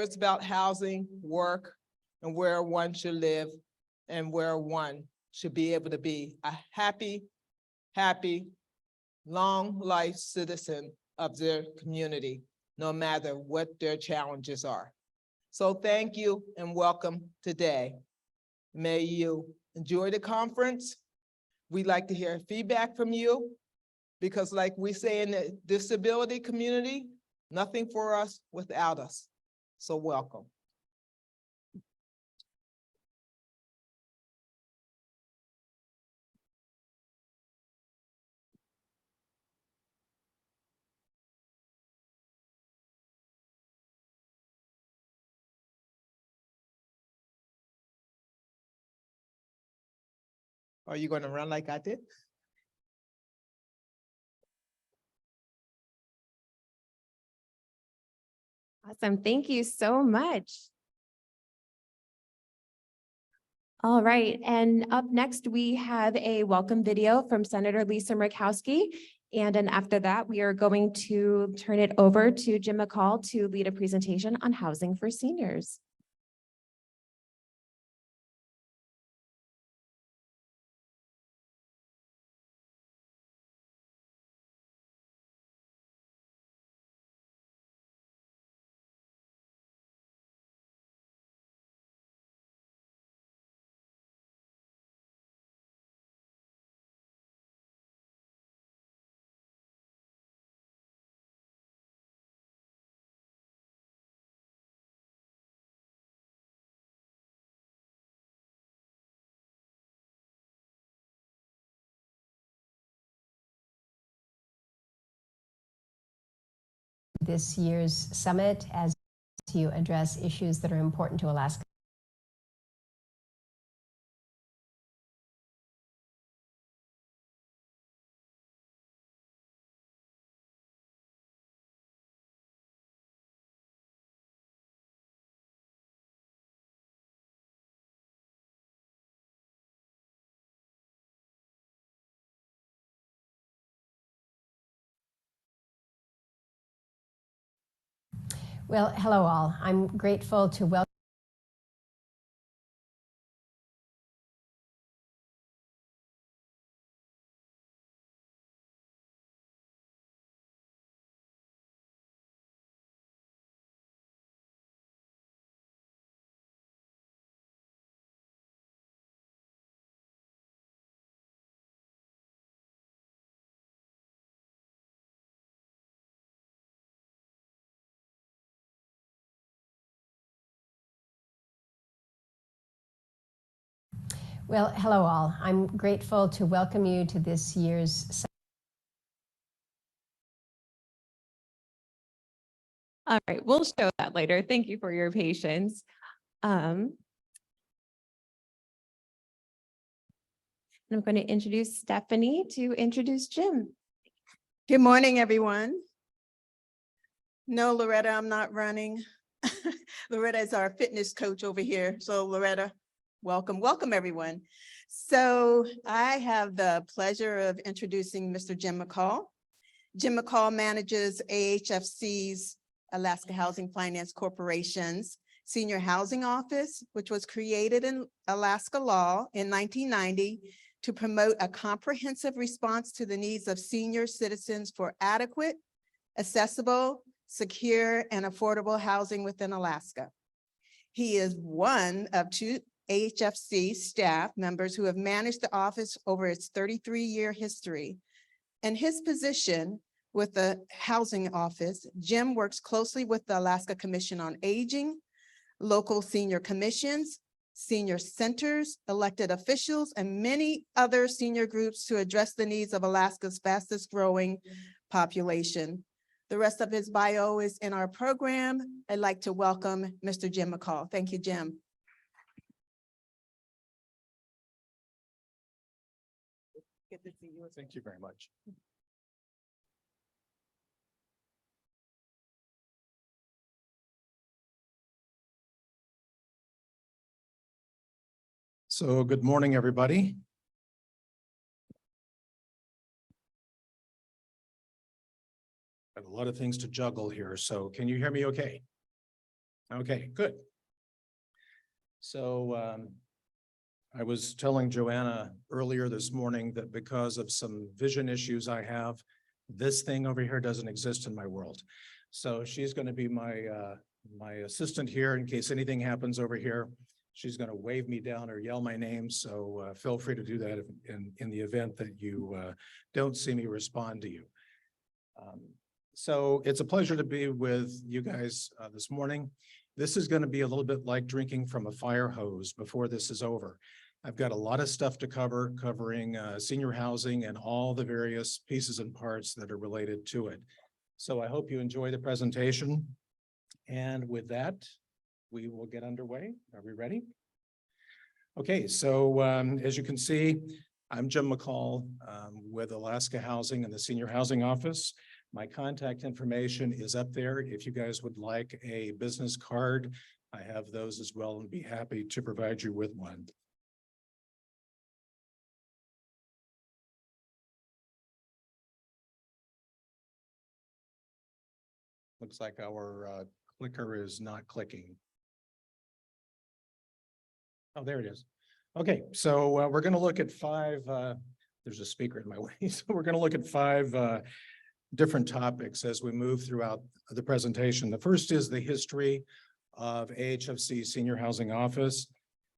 it's about housing, work, and where one should live and where one should be able to be a happy, long life citizen of their community, no matter what their challenges are. So thank you and welcome today. May you enjoy the conference. We'd like to hear feedback from you because like we say in the disability community, nothing for us without us. So welcome. Are you going to run like I did? Awesome. Thank you so much. All right. And up next, we have a welcome video from Senator Lisa Murkowski. And then after that, we are going to turn it over to Jim McCall to lead a presentation on housing for seniors. This year's summit as you address issues that are important to Alaska. Well, hello all. I'm grateful to welcome Well, hello all. I'm grateful to welcome you to this year's. All right, we'll show that later. Thank you for your patience. I'm going to introduce Stephanie to introduce Jim. Good morning, everyone. No, Loretta, I'm not running. Loretta is our fitness coach over here. So Loretta, welcome, everyone. So I have the pleasure of introducing Mr. Jim McCall. Jim McCall manages AHFC's Alaska Housing Finance Corporation's Senior Housing Office, which was created in Alaska law in 1990 to promote a comprehensive response to the needs of senior citizens for adequate, accessible, secure, and affordable housing within Alaska. He is one of 2 AHFC staff members who have managed the office over its 33-year history. In his position with the Housing Office, Jim works closely with the Alaska Commission on Aging, local senior commissions, senior centers, elected officials, and many other senior groups to address the needs of Alaska's fastest growing population. The rest of his bio is in our program. I'd like to welcome Mr. Jim McCall. Thank you, Jim. Good to see you. Thank you very much. So good morning, everybody. Got a lot of things to juggle here, so can you hear me okay? Okay, good. So I was telling Joanna earlier this morning that because of some vision issues I have, this thing over here doesn't exist in my world. So she's going to be my assistant here in case anything happens over here. She's going to wave me down or yell my name. So feel free to do that in the event that you don't see me respond to you. So it's a pleasure to be with you guys this morning. This is going to be a little bit like drinking from a fire hose before this is over. I've got a lot of stuff to cover, covering senior housing and all the various pieces and parts that are related to it. So I hope you enjoy the presentation. And with that, we will get underway. Are we ready? Okay, so as you can see, I'm Jim McCall with Alaska Housing and the Senior Housing Office. My contact information is up there. If you guys would like a business card, I have those as well and be happy to provide you with one. Looks like our clicker is not clicking. Oh, there it is. Okay, so we're going to look at five, there's a speaker in my way. So we're going to look at five different topics as we move throughout the presentation. The first is the history of AHFC Senior Housing Office.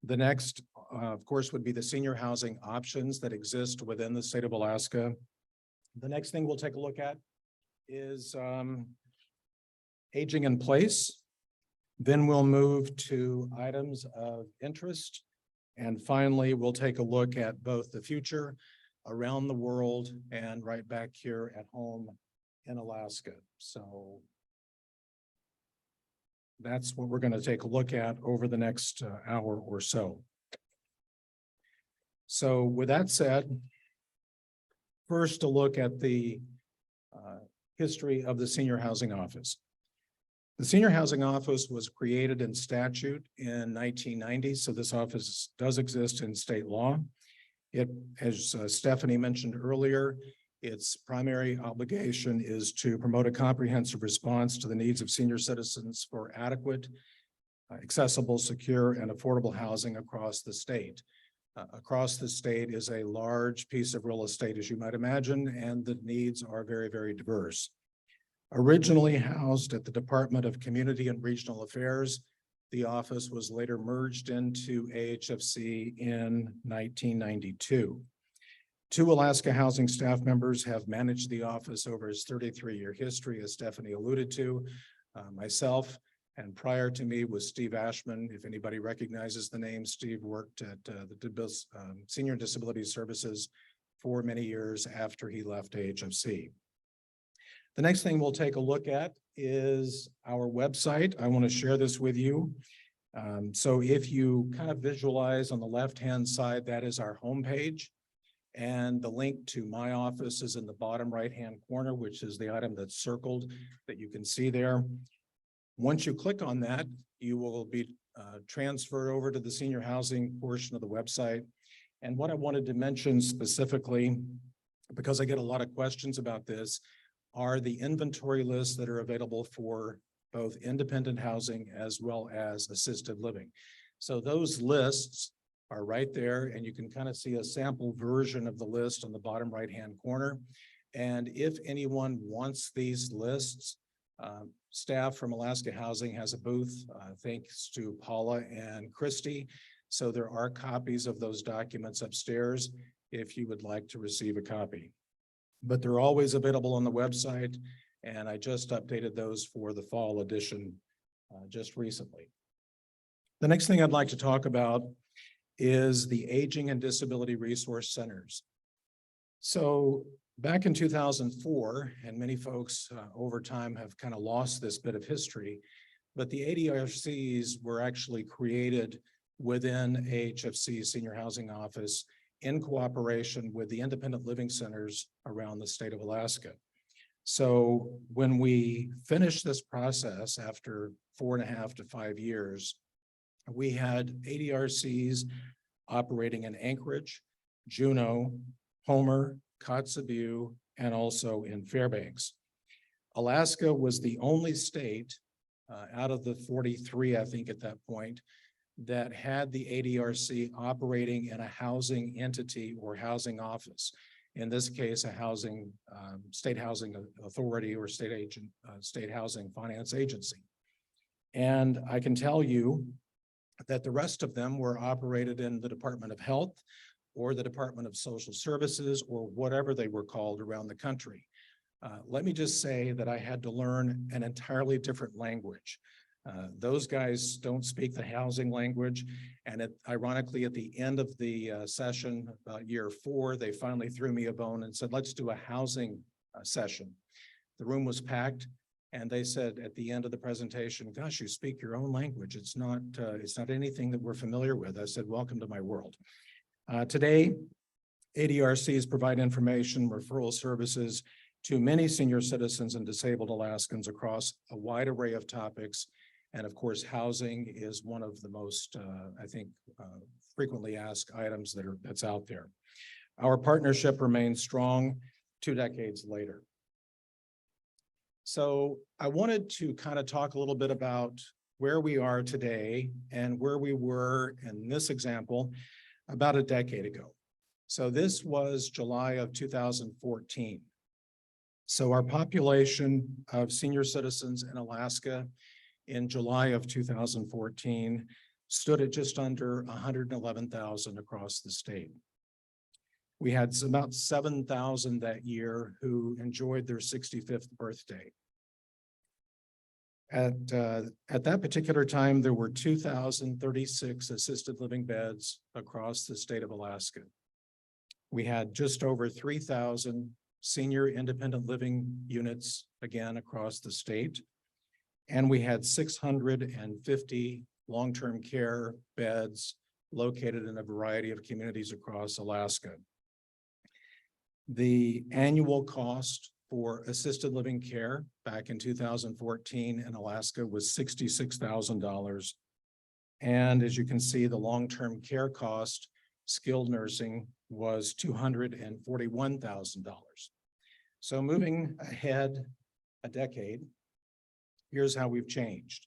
The next, of course, would be the senior housing options that exist within the state of Alaska. The next thing we'll take a look at is aging in place. Then we'll move to items of interest. And finally, we'll take a look at both the future around the world and right back here at home in Alaska. So that's what we're going to take a look at over the next hour or so. So with that said, first a look at the history of the Senior Housing Office. The Senior Housing Office was created in statute in 1990, so this office does exist in state law. It, as Stephanie mentioned earlier, its primary obligation is to promote a comprehensive response to the needs of senior citizens for adequate, accessible, secure, and affordable housing across the state. Across the state is a large piece of real estate, as you might imagine, and the needs are very, very diverse. Originally housed at the Department of Community and Regional Affairs, the office was later merged into AHFC in 1992. Two Alaska Housing staff members have managed the office over its 33-year history, as Stephanie alluded to. Myself, and prior to me was Steve Ashman. If anybody recognizes the name, Steve worked at the Senior Disability Services for many years after he left AHFC. The next thing we'll take a look at is our website. I want to share this with you. So if you kind of visualize on the left-hand side, that is our homepage. And the link to my office is in the bottom right-hand corner, which is the item that's circled that you can see there. Once you click on that, you will be transferred over to the senior housing portion of the website. And what I wanted to mention specifically, because I get a lot of questions about this, are the inventory lists that are available for both independent housing as well as assisted living. So those lists are right there, and you can kind of see a sample version of the list on the bottom right-hand corner. And if anyone wants these lists, staff from Alaska Housing has a booth, thanks to Paula and Christy. So there are copies of those documents upstairs if you would like to receive a copy. But they're always available on the website, and I just updated those for the fall edition just recently. The next thing I'd like to talk about is the Aging and Disability Resource Centers. So back in 2004, and many folks over time have kind of lost this bit of history, but the ADRCs were actually created within AHFC Senior Housing Office in cooperation with the independent living centers around the state of Alaska. So when we finished this process after 4.5 to 5 years, we had ADRCs operating in Anchorage, Juneau, Homer, Kotzebue, and also in Fairbanks. Alaska was the only state out of the 43, I think at that point, that had the ADRC operating in a housing entity or housing office. In this case, a housing, state housing authority or state housing finance agency. And I can tell you that the rest of them were operated in the Department of Health or the Department of Social Services or whatever they were called around the country. Let me just say that I had to learn an entirely different language. Those guys don't speak the housing language. And ironically, at the end of the session, about year 4, they finally threw me a bone and said, let's do a housing session. The room was packed. And they said at the end of the presentation, gosh, you speak your own language. It's not anything that we're familiar with. I said, welcome to my world. Today, ADRCs provide information, referral services to many senior citizens and disabled Alaskans across a wide array of topics. And of course, housing is one of the most, I think, frequently asked items that's out there. Our partnership remains strong 2 decades later. So I wanted to kind of talk a little bit about where we are today and where we were in this example about a decade ago. So this was July of 2014. So our population of senior citizens in Alaska in July of 2014 stood at just under 111,000 across the state. We had about 7,000 that year who enjoyed their 65th birthday. At that particular time, there were 2,036 assisted living beds across the state of Alaska. We had just over 3,000 senior independent living units, again, across the state. And we had 650 long-term care beds located in a variety of communities across Alaska. The annual cost for assisted living care back in 2014 in Alaska was $66,000. And as you can see, the long-term care cost, skilled nursing, was $241,000. So moving ahead a decade, here's how we've changed.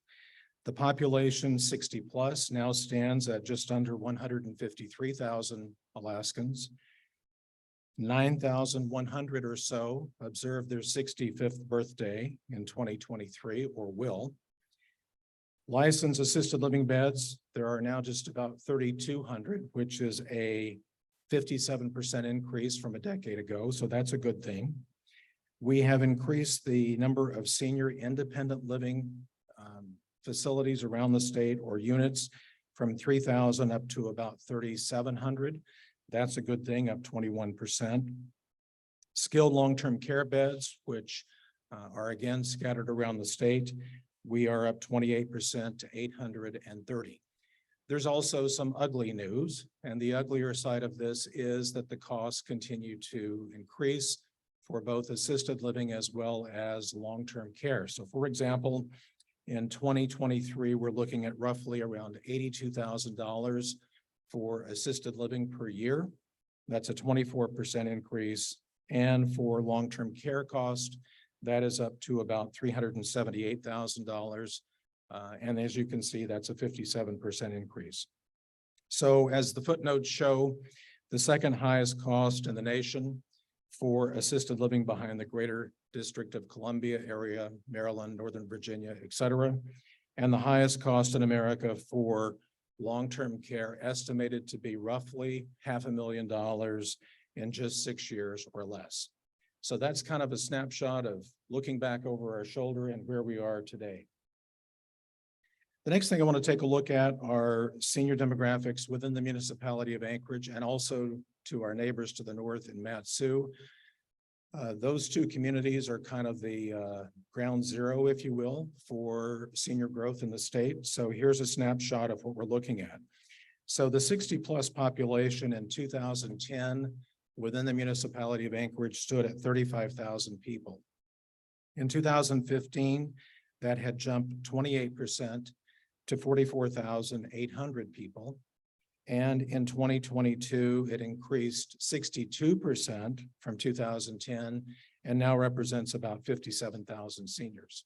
The population 60 plus now stands at just under 153,000 Alaskans. 9,100 or so observed their 65th birthday in 2023 or will. Licensed assisted living beds, there are now just about 3,200, which is a 57% increase from a decade ago. So that's a good thing. We have increased the number of senior independent living facilities around the state or units from 3,000 up to about 3,700. That's a good thing, up 21%. Skilled long-term care beds, which are again scattered around the state, we are up 28% to 830. There's also some ugly news, and the uglier side of this is that the costs continue to increase for both assisted living as well as long-term care. So for example, in 2023, we're looking at roughly around $82,000 for assisted living per year. That's a 24% increase. And for long-term care cost, that is up to about $378,000. And as you can see, that's a 57% increase. So as the footnotes show, the second highest cost in the nation for assisted living behind the greater District of Columbia area, Maryland, Northern Virginia, et cetera, and the highest cost in America for long-term care, estimated to be roughly $500,000 in just 6 years or less. So that's kind of a snapshot of looking back over our shoulder and where we are today. The next thing I want to take a look at are senior demographics within the municipality of Anchorage and also to our neighbors to the north in Mat-Su. Those two communities are kind of the ground zero, if you will, for senior growth in the state. So here's a snapshot of what we're looking at. So the 60 plus population in 2010 within the municipality of Anchorage stood at 35,000 people. In 2015, that had jumped 28% to 44,800 people. And in 2022, it increased 62% from 2010 and now represents about 57,000 seniors.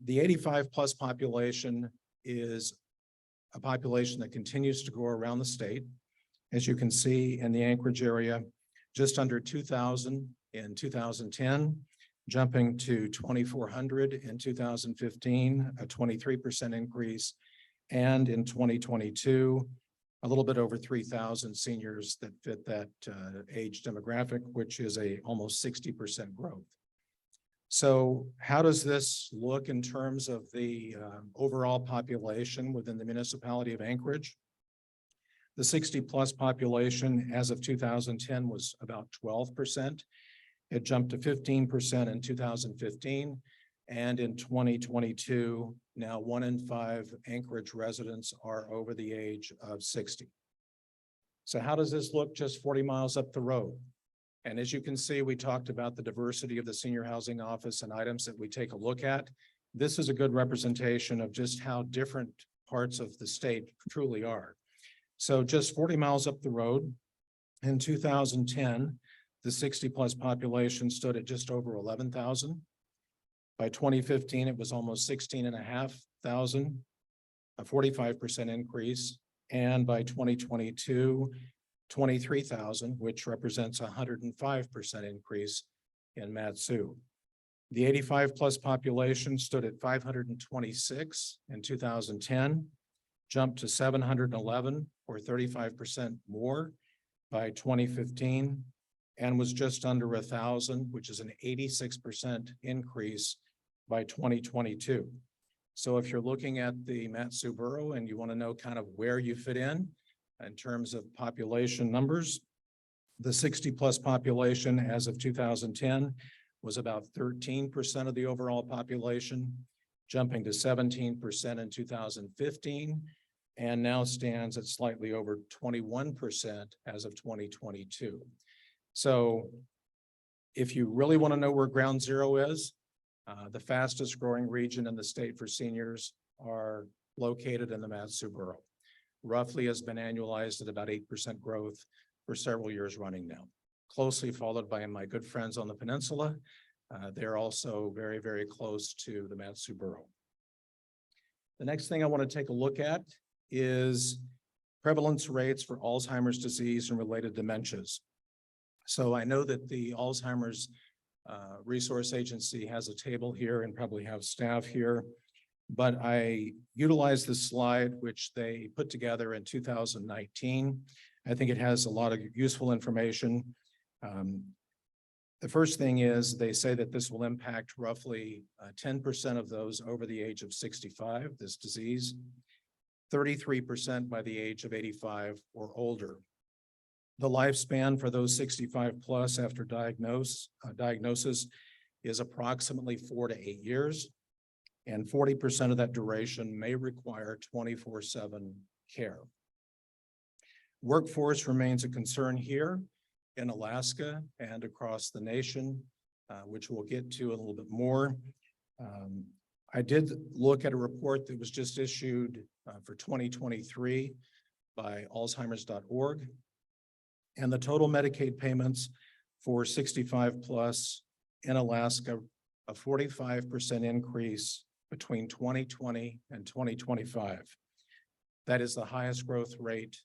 The 85 plus population is a population that continues to grow around the state. As you can see in the Anchorage area, just under 2,000 in 2010, jumping to 2,400 in 2015, a 23% increase. And in 2022, a little bit over 3,000 seniors that fit that age demographic, which is a almost 60% growth. So how does this look in terms of the overall population within the municipality of Anchorage? The 60 plus population as of 2010 was about 12%. It jumped to 15% in 2015. And in 2022, now 1 in 5 Anchorage residents are over the age of 60. So how does this look just 40 miles up the road? And as you can see, we talked about the diversity of the senior housing office and items that we take a look at. This is a good representation of just how different parts of the state truly are. So just 40 miles up the road, in 2010, the 60 plus population stood at just over 11,000. By 2015, it was almost 16,500, a 45% increase. And by 2022, 23,000, which represents a 105% increase in Mat-Su. The 85 plus population stood at 526 in 2010, jumped to 711 or 35% more by 2015, and was just under 1,000, which is an 86% increase by 2022. So if you're looking at the Mat-Su borough and you want to know kind of where you fit in terms of population numbers, the 60 plus population as of 2010 was about 13% of the overall population, jumping to 17% in 2015, and now stands at slightly over 21% as of 2022. So if you really want to know where ground zero is, the fastest growing region in the state for seniors are located in the Mat-Su borough. Roughly has been annualized at about 8% growth for several years running now, closely followed by my good friends on the peninsula. They're also very, very close to the Mat-Su borough. The next thing I want to take a look at is prevalence rates for Alzheimer's disease and related dementias. So I know that the Alzheimer's Resource Agency has a table here and probably have staff here, but I utilized this slide, which they put together in 2019. I think it has a lot of useful information. The first thing is they say that this will impact roughly 10% of those over the age of 65, this disease, 33% by the age of 85 or older. The lifespan for those 65 plus after diagnosis is approximately 4 to 8 years, and 40% of that duration may require 24/7 care. Workforce remains a concern here in Alaska and across the nation, which we'll get to a little bit more. I did look at a report that was just issued for 2023 by Alzheimer's.org. And the total Medicaid payments for 65 plus in Alaska, a 45% increase between 2020 and 2025. That is the highest growth rate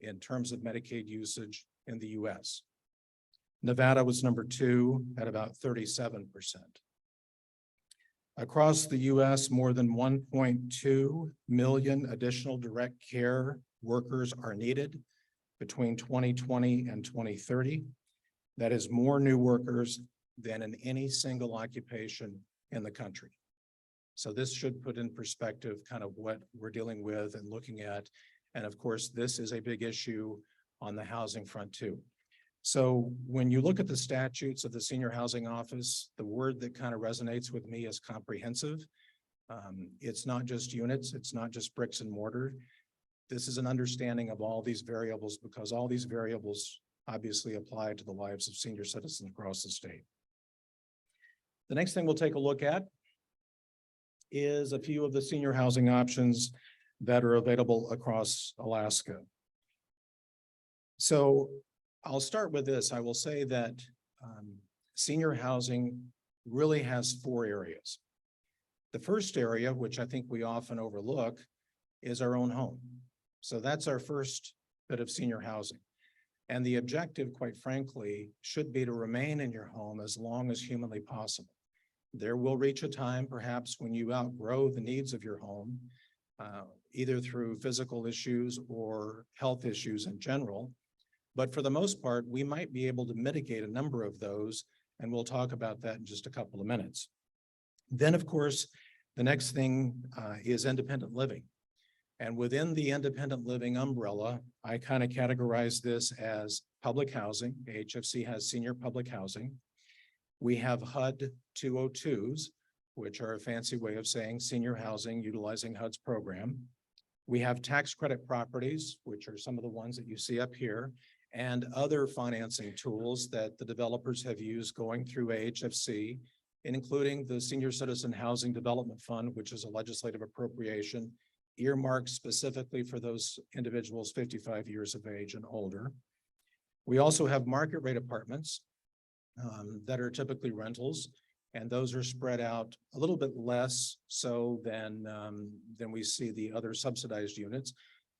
in terms of Medicaid usage in the US. Nevada was number 2 at about 37%. Across the US, more than 1.2 million additional direct care workers are needed between 2020 and 2030. That is more new workers than in any single occupation in the country. So this should put in perspective kind of what we're dealing with and looking at. And of course, this is a big issue on the housing front too. So when you look at the statutes of the Senior Housing Office, the word that kind of resonates with me is comprehensive. It's not just units, it's not just bricks and mortar. This is an understanding of all these variables because all these variables obviously apply to the lives of senior citizens across the state. The next thing we'll take a look at is a few of the senior housing options that are available across Alaska. So I'll start with this. I will say that senior housing really has four areas. The first area, which I think we often overlook, is our own home. So that's our first bit of senior housing. And the objective, quite frankly, should be to remain in your home as long as humanly possible. There will reach a time, perhaps, when you outgrow the needs of your home, either through physical issues or health issues in general. But for the most part, we might be able to mitigate a number of those, and we'll talk about that in just a couple of minutes. Then, of course, the next thing is independent living. And within the independent living umbrella, I kind of categorize this as public housing. HFC has senior public housing. We have HUD 202s, which are a fancy way of saying senior housing utilizing HUD's program. We have tax credit properties, which are some of the ones that you see up here, and other financing tools that the developers have used going through AHFC, including the Senior Citizen Housing Development Fund, which is a legislative appropriation earmarked specifically for those individuals 55 years of age and older. We also have market rate apartments that are typically rentals, and those are spread out a little bit less so than we see the other subsidized units,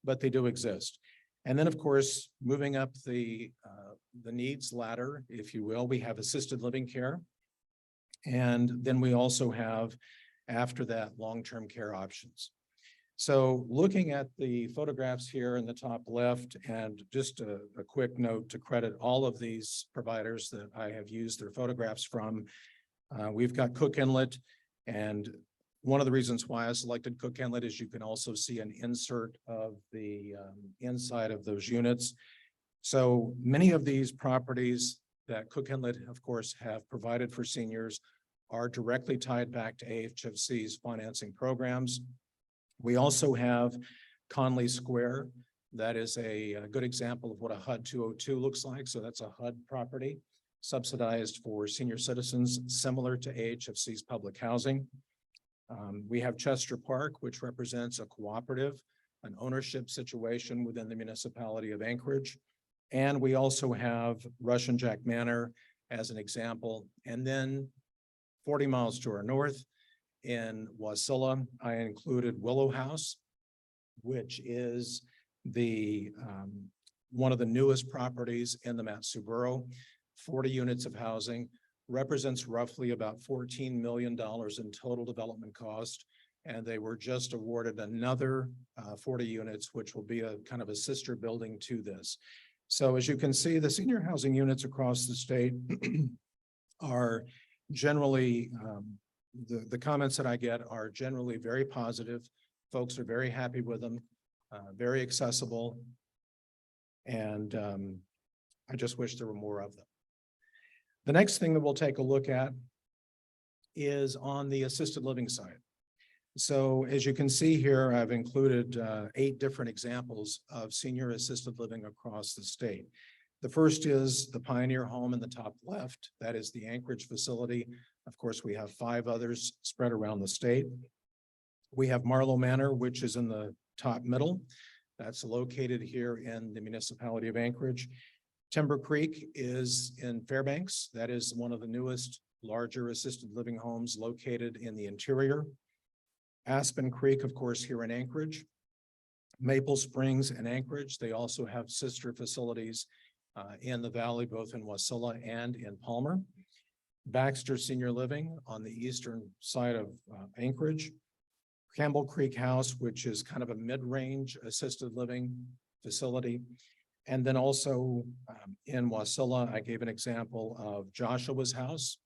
but they do exist. And then, of course, moving up the needs ladder, if you will, we have assisted living care. And then we also have, after that, long-term care options. So looking at the photographs here in the top left, and just a quick note to credit all of these providers that I have used their photographs from. We've got Cook Inlet, and one of the reasons why I selected Cook Inlet is you can also see an insert of the inside of those units. So many of these properties that Cook Inlet, of course, have provided for seniors are directly tied back to AHFC's financing programs. We also have Conley Square. That is a good example of what a HUD 202 looks like. So that's a HUD property subsidized for senior citizens, similar to AHFC's public housing. We have Chester Park, which represents a cooperative, an ownership situation within the municipality of Anchorage. And we also have Russian Jack Manor as an example. And then 40 miles to our north, in Wasilla, I included Willow House, which is the one of the newest properties in the Mat-Su Borough. 40 units of housing, represents roughly about $14 million in total development cost. And they were just awarded another 40 units, which will be a kind of a sister building to this. So as you can see, the senior housing units across the state are generally, the comments that I get are generally very positive. Folks are very happy with them, very accessible. And I just wish there were more of them. The next thing that we'll take a look at is on the assisted living side. So as you can see here, I've included 8 different examples of senior assisted living across the state. The first is the Pioneer Home in the top left. That is the Anchorage facility. Of course, we have 5 others spread around the state. We have Marlowe Manor, which is in the top middle. That's located here in the municipality of Anchorage. Timber Creek is in Fairbanks. That is one of the newest, larger assisted living homes located in the interior. Aspen Creek, of course, here in Anchorage. Maple Springs and Anchorage. They also have sister facilities in the valley, both in Wasilla and in Palmer. Baxter Senior Living on the eastern side of Anchorage. Campbell Creek House, which is kind of a mid-range assisted living facility. And then also in Wasilla, I gave an example of Joshua's House.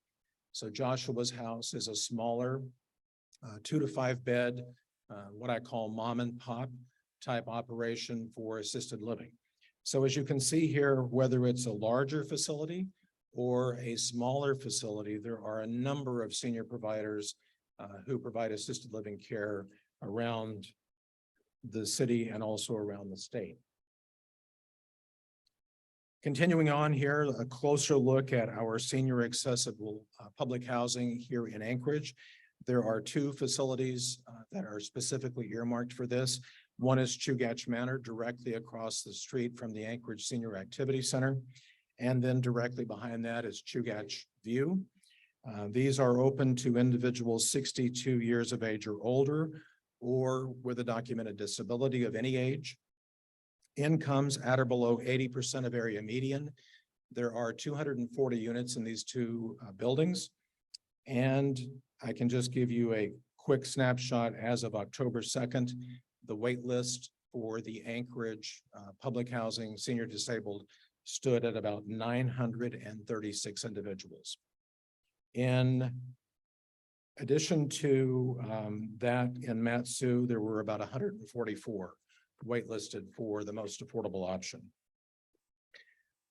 So Joshua's House is a smaller 2 to 5 bed, what I call mom and pop type operation for assisted living. So as you can see here, whether it's a larger facility or a smaller facility, there are a number of senior providers who provide assisted living care around the city and also around the state. Continuing on here, a closer look at our senior accessible public housing here in Anchorage. There are 2 facilities that are specifically earmarked for this. One is Chugach Manor, directly across the street from the Anchorage Senior Activity Center. And then directly behind that is Chugach View. These are open to individuals 62 years of age or older, or with a documented disability of any age. Incomes at or below 80% of area median. There are 240 units in these two buildings. And I can just give you a quick snapshot as of October 2nd. The wait list for the Anchorage public housing senior disabled stood at about 936 individuals. In addition to that, in Matsu, there were about 144 waitlisted for the most affordable option.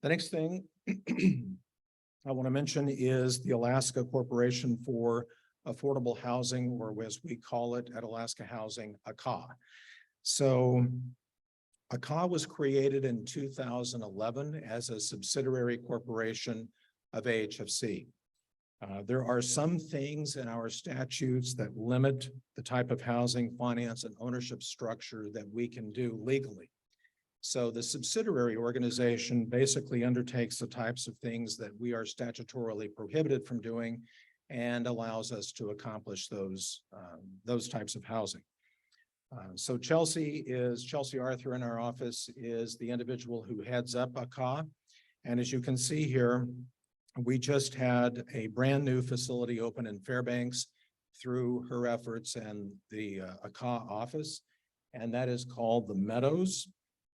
The next thing I want to mention is the Alaska Corporation for Affordable Housing, or as we call it at Alaska Housing, ACA. So ACA was created in 2011 as a subsidiary corporation of AHFC. There are some things in our statutes that limit the type of housing, finance, and ownership structure that we can do legally. So the subsidiary organization basically undertakes the types of things that we are statutorily prohibited from doing and allows us to accomplish those types of housing. So Chelsea Arthur in our office is the individual who heads up ACA. And as you can see here, we just had a brand new facility open in Fairbanks through her efforts and the ACA office, and that is called the Meadows.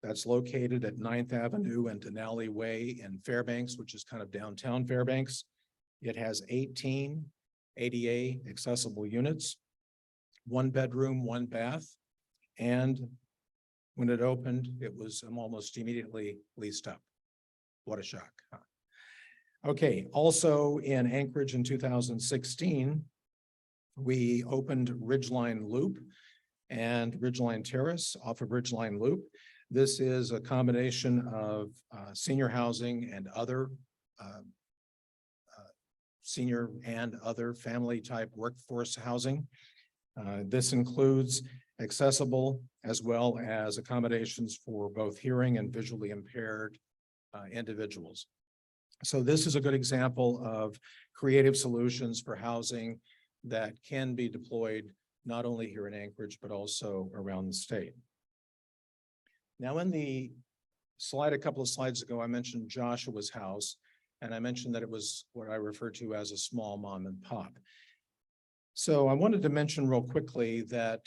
That's located at 9th Avenue and Denali Way in Fairbanks, which is kind of downtown Fairbanks. It has 18 ADA accessible units, 1 bedroom, 1 bath, and when it opened, it was almost immediately leased up. What a shock, huh? Okay, also in Anchorage in 2016, we opened Ridgeline Loop and Ridgeline Terrace off of Ridgeline Loop. This is a combination of senior housing and other senior and other family type workforce housing. This includes accessible as well as accommodations for both hearing and visually impaired individuals. So this is a good example of creative solutions for housing that can be deployed not only here in Anchorage, but also around the state. Now in the slide, a couple of slides ago, I mentioned Joshua's house, and I mentioned that it was what I refer to as a small mom and pop. So I wanted to mention real quickly that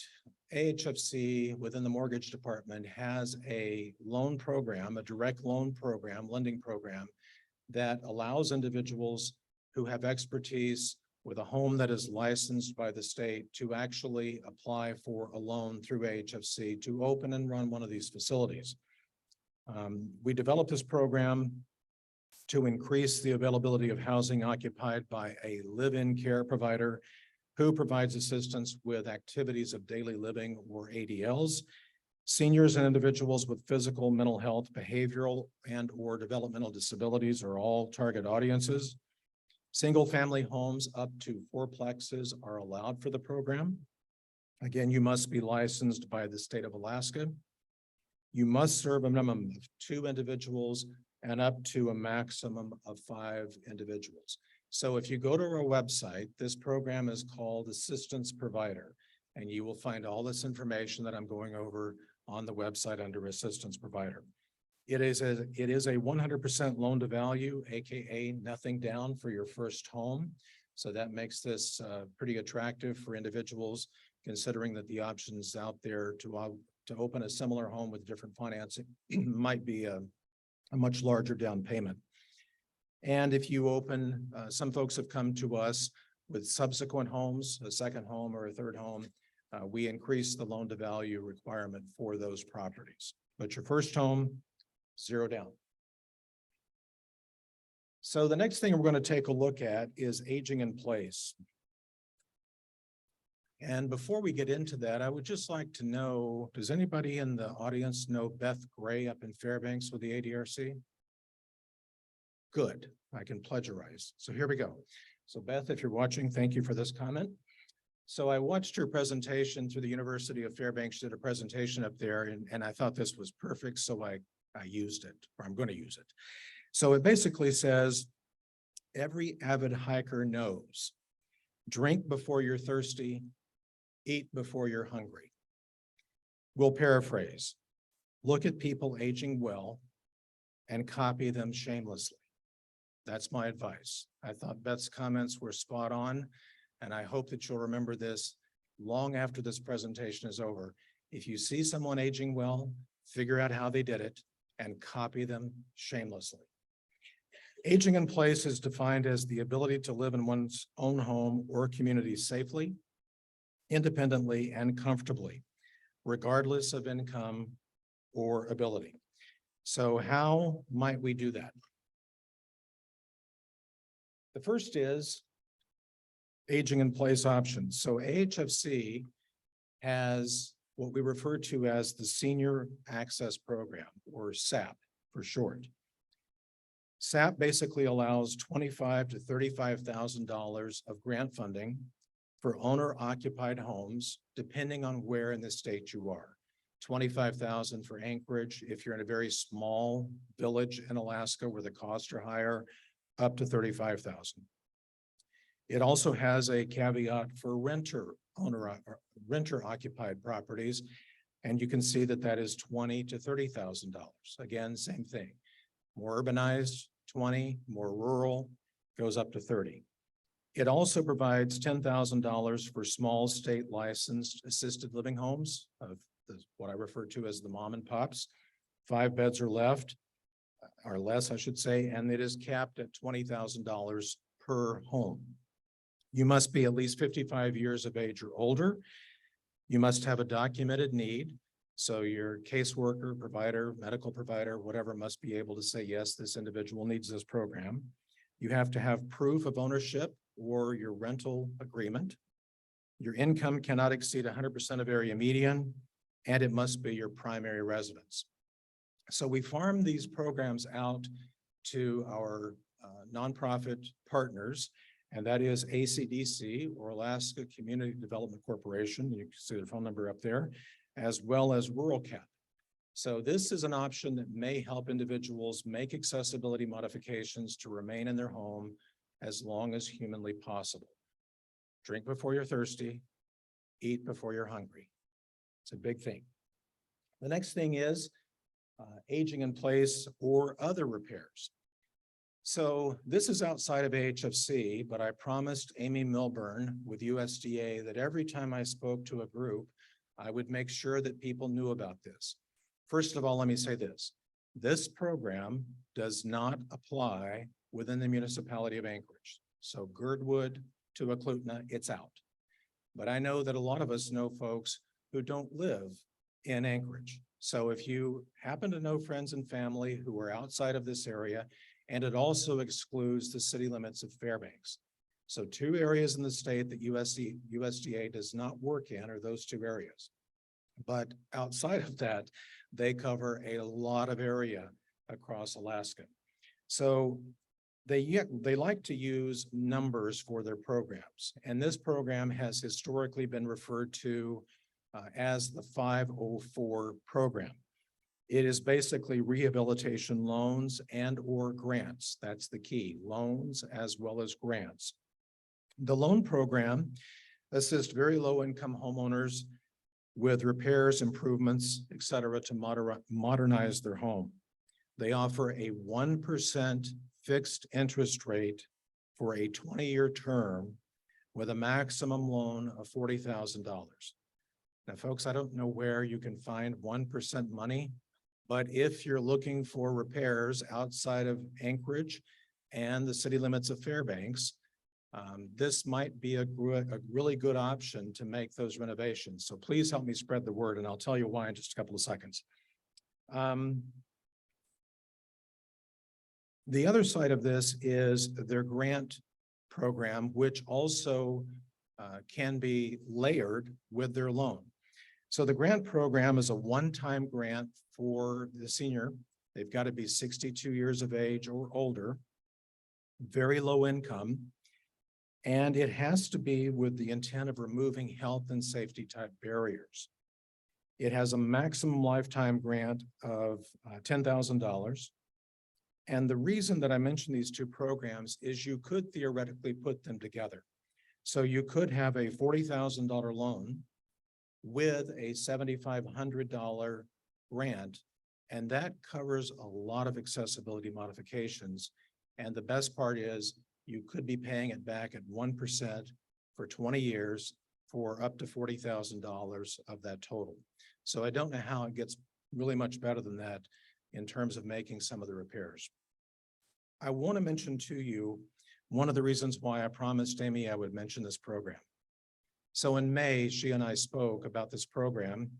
AHFC within the mortgage department has a loan program, a direct loan program, lending program, that allows individuals who have expertise with a home that is licensed by the state to actually apply for a loan through AHFC to open and run one of these facilities. We developed this program to increase the availability of housing occupied by a live-in care provider who provides assistance with activities of daily living or ADLs. Seniors and individuals with physical, mental health, behavioral, and or developmental disabilities are all target audiences. Single-family homes up to 4plexes are allowed for the program. Again, you must be licensed by the state of Alaska. You must serve a minimum of 2 individuals and up to a maximum of 5 individuals. So if you go to our website, this program is called Assistance Provider, and you will find all this information that I'm going over on the website under Assistance Provider. It is a 100% loan to value, AKA nothing down for your first home. So that makes this pretty attractive for individuals, considering that the options out there to open a similar home with different financing might be a much larger down payment. And if you open, some folks have come to us with subsequent homes, a second home or a third home. We increase the loan to value requirement for those properties. But your first home, 0 down. So the next thing we're going to take a look at is aging in place. And before we get into that, I would just like to know, does anybody in the audience know Beth Gray up in Fairbanks with the ADRC? Good, I can plagiarize. So here we go. So Beth, if you're watching, thank you for this comment. So I watched your presentation through the University of Fairbanks. She did a presentation up there, and I thought this was perfect, so I used it, or I'm going to use it. So it basically says, every avid hiker knows, drink before you're thirsty, eat before you're hungry. We'll paraphrase, look at people aging well and copy them shamelessly. That's my advice. I thought Beth's comments were spot on, and I hope that you'll remember this long after this presentation is over. If you see someone aging well, figure out how they did it and copy them shamelessly. Aging in place is defined as the ability to live in one's own home or community safely, independently, and comfortably, regardless of income or ability. So how might we do that? The first is aging in place options. So AHFC has what we refer to as the Senior Access Program, or SAP for short. SAP basically allows $25,000 to $35,000 of grant funding for owner-occupied homes, depending on where in the state you are. $25,000 for Anchorage if you're in a very small village in Alaska where the costs are higher, up to $35,000. It also has a caveat for renter-occupied properties, and you can see that that is $20,000 to $30,000. Again, same thing. More urbanized, 20, more rural, goes up to 30. It also provides $10,000 for small state licensed assisted living homes of what I refer to as the mom and pops. 5 beds or less, I should say, and it is capped at $20,000 per home. You must be at least 55 years of age or older. You must have a documented need. So your caseworker, provider, medical provider, whatever, must be able to say, yes, this individual needs this program. You have to have proof of ownership or your rental agreement. Your income cannot exceed 100% of area median, and it must be your primary residence. So we farm these programs out to our nonprofit partners, and that is ACDC, or Alaska Community Development Corporation. You can see their phone number up there, as well as Rural Cap. So this is an option that may help individuals make accessibility modifications to remain in their home as long as humanly possible. Drink before you're thirsty, eat before you're hungry. It's a big thing. The next thing is aging in place or other repairs. So this is outside of AHFC, but I promised Amy Milburn with USDA that every time I spoke to a group, I would make sure that people knew about this. First of all, let me say this. This program does not apply within the municipality of Anchorage. So Girdwood to Eklutna, it's out. But I know that a lot of us know folks who don't live in Anchorage. So if you happen to know friends and family who are outside of this area, and it also excludes the city limits of Fairbanks. So 2 areas in the state that USDA does not work in are those 2 areas. But outside of that, they cover a lot of area across Alaska. So they like to use numbers for their programs. And this program has historically been referred to as the 504 program. It is basically rehabilitation loans and or grants. That's the key, loans as well as grants. The loan program assists very low income homeowners with repairs, improvements, et cetera, to modernize their home. They offer a 1% fixed interest rate for a 20-year term with a maximum loan of $40,000. Now, folks, I don't know where you can find 1% money, but if you're looking for repairs outside of Anchorage and the city limits of Fairbanks, this might be a really good option to make those renovations. So please help me spread the word, and I'll tell you why in just a couple of seconds. The other side of this is their grant program, which also can be layered with their loan. So the grant program is a one-time grant for the senior. They've got to be 62 years of age or older, very low income, and it has to be with the intent of removing health and safety type barriers. It has a maximum lifetime grant of $10,000, And the reason that I mention these two programs is you could theoretically put them together. So you could have a $40,000 loan with a $7,500 grant, and that covers a lot of accessibility modifications. And the best part is you could be paying it back at 1% for 20 years for up to $40,000 of that total. So I don't know how it gets really much better than that in terms of making some of the repairs. I want to mention to you one of the reasons why I promised Amy I would mention this program. So in May, she and I spoke about this program,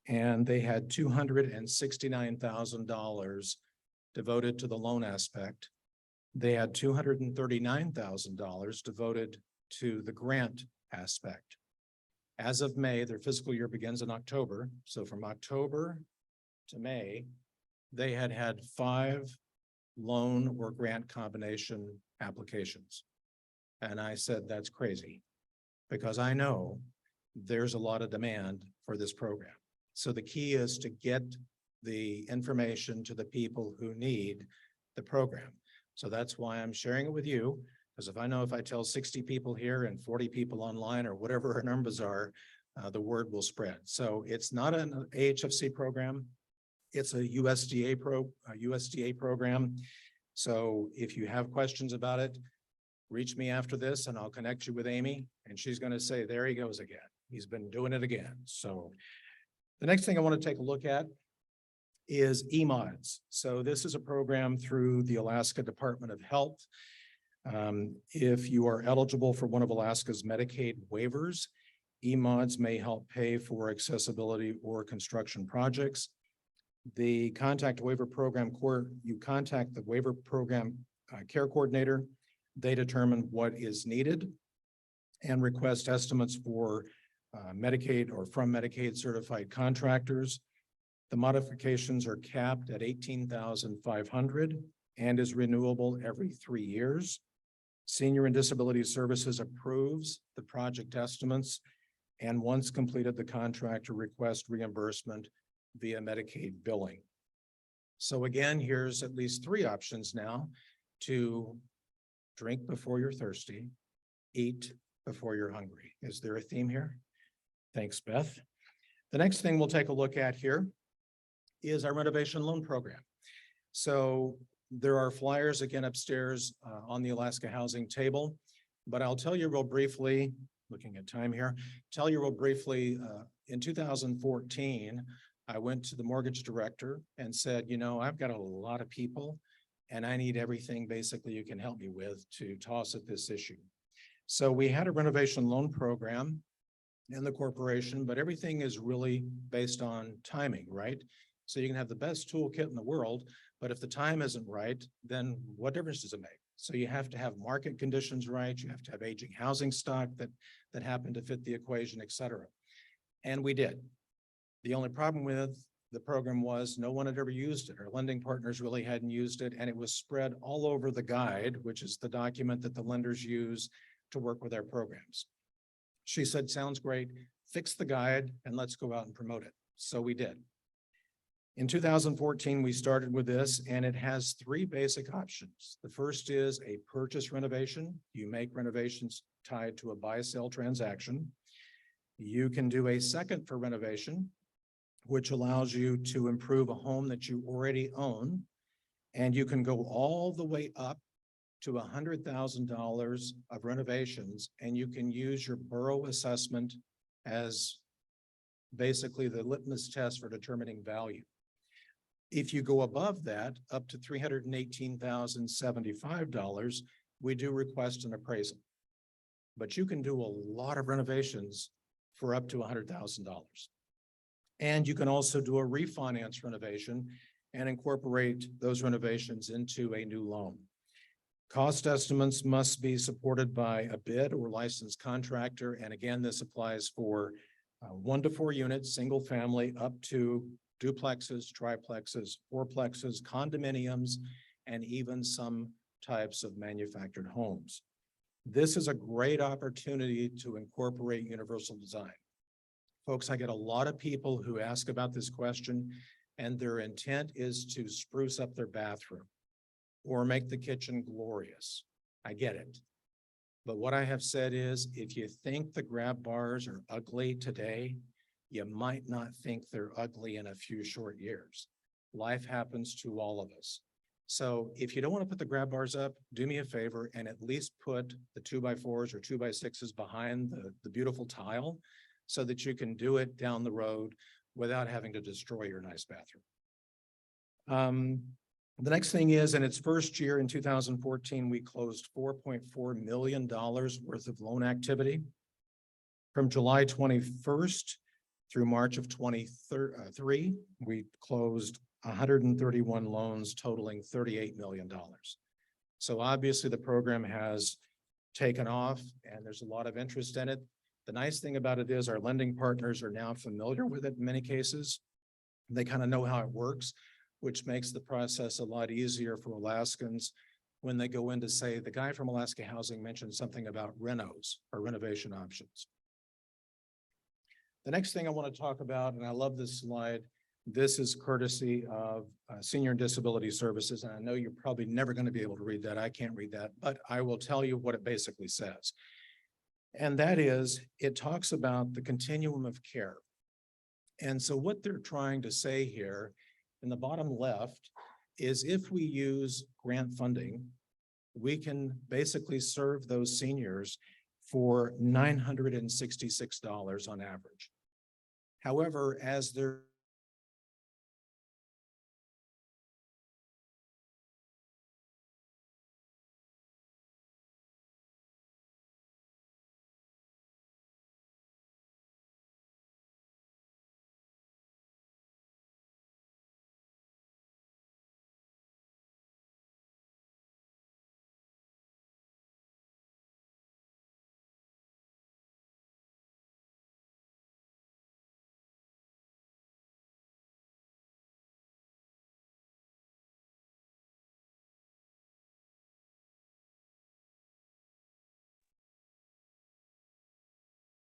and they had $269,000 devoted to the loan aspect. They had $239,000 devoted to the grant aspect. As of May, their fiscal year begins in October. So from October to May, they had 5 loan or grant combination applications. And I said, that's crazy, because I know there's a lot of demand for this program. So the key is to get the information to the people who need the program. So that's why I'm sharing it with you, because if I tell 60 people here and 40 people online or whatever our numbers are, the word will spread. So it's not an AHFC program. It's a USDA program. So if you have questions about it, reach me after this and I'll connect you with Amy, and she's going to say, there he goes again. He's been doing it again. So the next thing I want to take a look at is eMods. So this is a program through the Alaska Department of Health. If you are eligible for one of Alaska's Medicaid waivers, eMods may help pay for accessibility or construction projects. The contact waiver program you contact the waiver program care coordinator. They determine what is needed and request estimates for Medicaid or from Medicaid certified contractors. The modifications are capped at $18,500 and is renewable every 3 years. Senior and Disability Services approves the project estimates, and once completed, the contractor requests reimbursement via Medicaid billing. So again, here's at least 3 options now to drink before you're thirsty, eat before you're hungry. Is there a theme here? Thanks, Beth. The next thing we'll take a look at here is our renovation loan program. So there are flyers again upstairs on the Alaska Housing table, but I'll tell you real briefly, looking at time here, in 2014, I went to the mortgage director and said, I've got a lot of people and I need everything basically you can help me with to toss at this issue. So we had a renovation loan program in the corporation, but everything is really based on timing, right? So you can have the best toolkit in the world, but if the time isn't right, then what difference does it make? So you have to have market conditions right. You have to have aging housing stock that happen to fit the equation, et cetera. And we did. The only problem with the program was no one had ever used it. Our lending partners really hadn't used it, and it was spread all over the guide, which is the document that the lenders use to work with our programs. She said, sounds great, fix the guide and let's go out and promote it. So we did. In 2014, we started with this, and it has 3 basic options. The first is a purchase renovation. You make renovations tied to a buy-sell transaction. You can do a second for renovation, which allows you to improve a home that you already own. And you can go all the way up to $100,000 of renovations, and you can use your borough assessment as basically the litmus test for determining value. If you go above that, up to $318,075, we do request an appraisal. But you can do a lot of renovations for up to $100,000. And you can also do a refinance renovation and incorporate those renovations into a new loan. Cost estimates must be supported by a bid or licensed contractor. And again, this applies for 1 to 4 units, single family, up to duplexes, triplexes, fourplexes, condominiums, and even some types of manufactured homes. This is a great opportunity to incorporate universal design. Folks, I get a lot of people who ask about this question, and their intent is to spruce up their bathroom. or make the kitchen glorious. I get it. But what I have said is, if you think the grab bars are ugly today, you might not think they're ugly in a few short years. Life happens to all of us. So if you don't want to put the grab bars up, do me a favor and at least put the 2x4s or 2x6s behind the beautiful tile so that you can do it down the road without having to destroy your nice bathroom. The next thing is, in its first year in 2014, we closed $4.4 million worth of loan activity. From July 21st through March of 23, we closed 131 loans totaling $38 million. So obviously the program has taken off and there's a lot of interest in it. The nice thing about it is our lending partners are now familiar with it in many cases. They kind of know how it works, which makes the process a lot easier for Alaskans when they go in to say, the guy from Alaska Housing mentioned something about renos or renovation options. The next thing I want to talk about, and I love this slide, this is courtesy of Senior and Disability Services. And I know you're probably never going to be able to read that. I can't read that, but I will tell you what it basically says. And that is, it talks about the continuum of care. And so what they're trying to say here in the bottom left is if we use grant funding, we can basically serve those seniors for $966 on average. However, as they're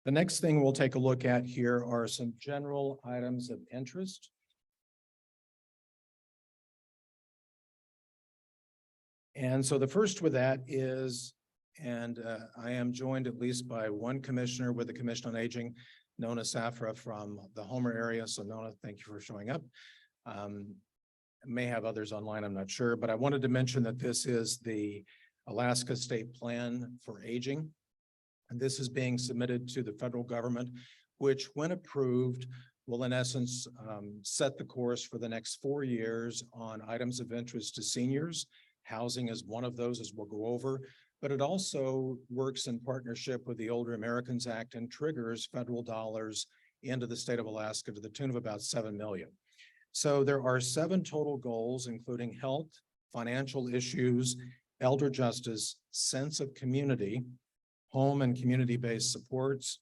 the next thing we'll take a look at here are some general items of interest. And so the first with that is, and I am joined at least by one commissioner with the Commission on Aging, Nona Safra from the Homer area. So Nona, thank you for showing up. May have others online, I'm not sure, but I wanted to mention that this is the Alaska State Plan for Aging. And this is being submitted to the federal government, which when approved, will in essence set the course for the next 4 years on items of interest to seniors. Housing is one of those, as we'll go over, but it also works in partnership with the Older Americans Act and triggers federal dollars into the state of Alaska to the tune of about $7 million. So there are 7 total goals, including health, financial issues, elder justice, sense of community, home and community-based supports,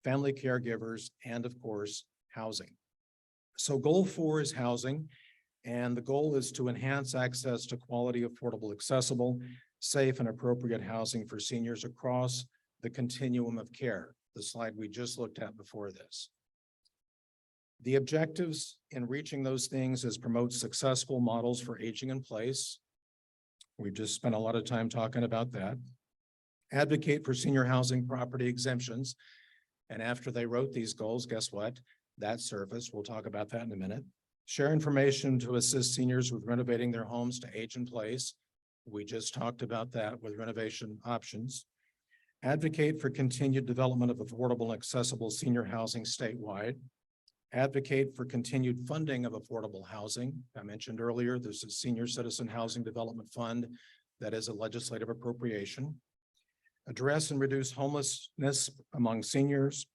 family caregivers, and of course, housing. So goal 4 is housing, and the goal is to enhance access to quality, affordable, accessible, safe, and appropriate housing for seniors across the continuum of care, the slide we just looked at before this. The objectives in reaching those things is promote successful models for aging in place. We've just spent a lot of time talking about that. Advocate for senior housing property exemptions. And after they wrote these goals, guess what? That surfaced. We'll talk about that in a minute. Share information to assist seniors with renovating their homes to age in place. We just talked about that with renovation options. Advocate for continued development of affordable and accessible senior housing statewide. Advocate for continued funding of affordable housing. I mentioned earlier, there's a Senior Citizen Housing Development Fund that is a legislative appropriation. Address and reduce homelessness among seniors,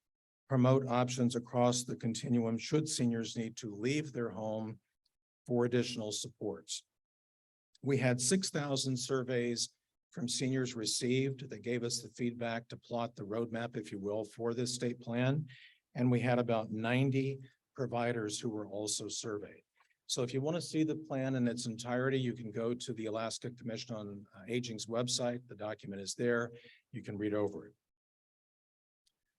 promote options across the continuum should seniors need to leave their home for additional supports. We had 6,000 surveys from seniors received that gave us the feedback to plot the roadmap, if you will, for this state plan. And we had about 90 providers who were also surveyed. So if you want to see the plan in its entirety, you can go to the Alaska Commission on Aging's website. The document is there. You can read over it.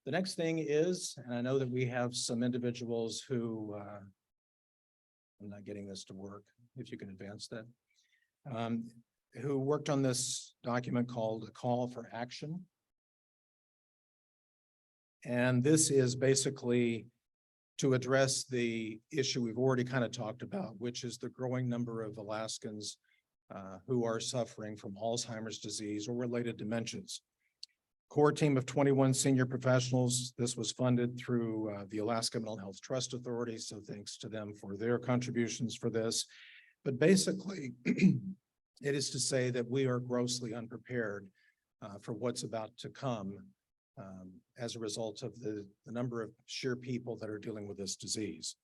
The next thing is, and I know that we have some individuals who, I'm not getting this to work, if you can advance that. who worked on this document called A Call for Action. And this is basically to address the issue we've already kind of talked about, which is the growing number of Alaskans who are suffering from Alzheimer's disease or related dementias. Core team of 21 senior professionals. This was funded through the Alaska Mental Health Trust Authority, so thanks to them for their contributions for this. But basically, it is to say that we are grossly unprepared for what's about to come as a result of the number of sheer people that are dealing with this disease.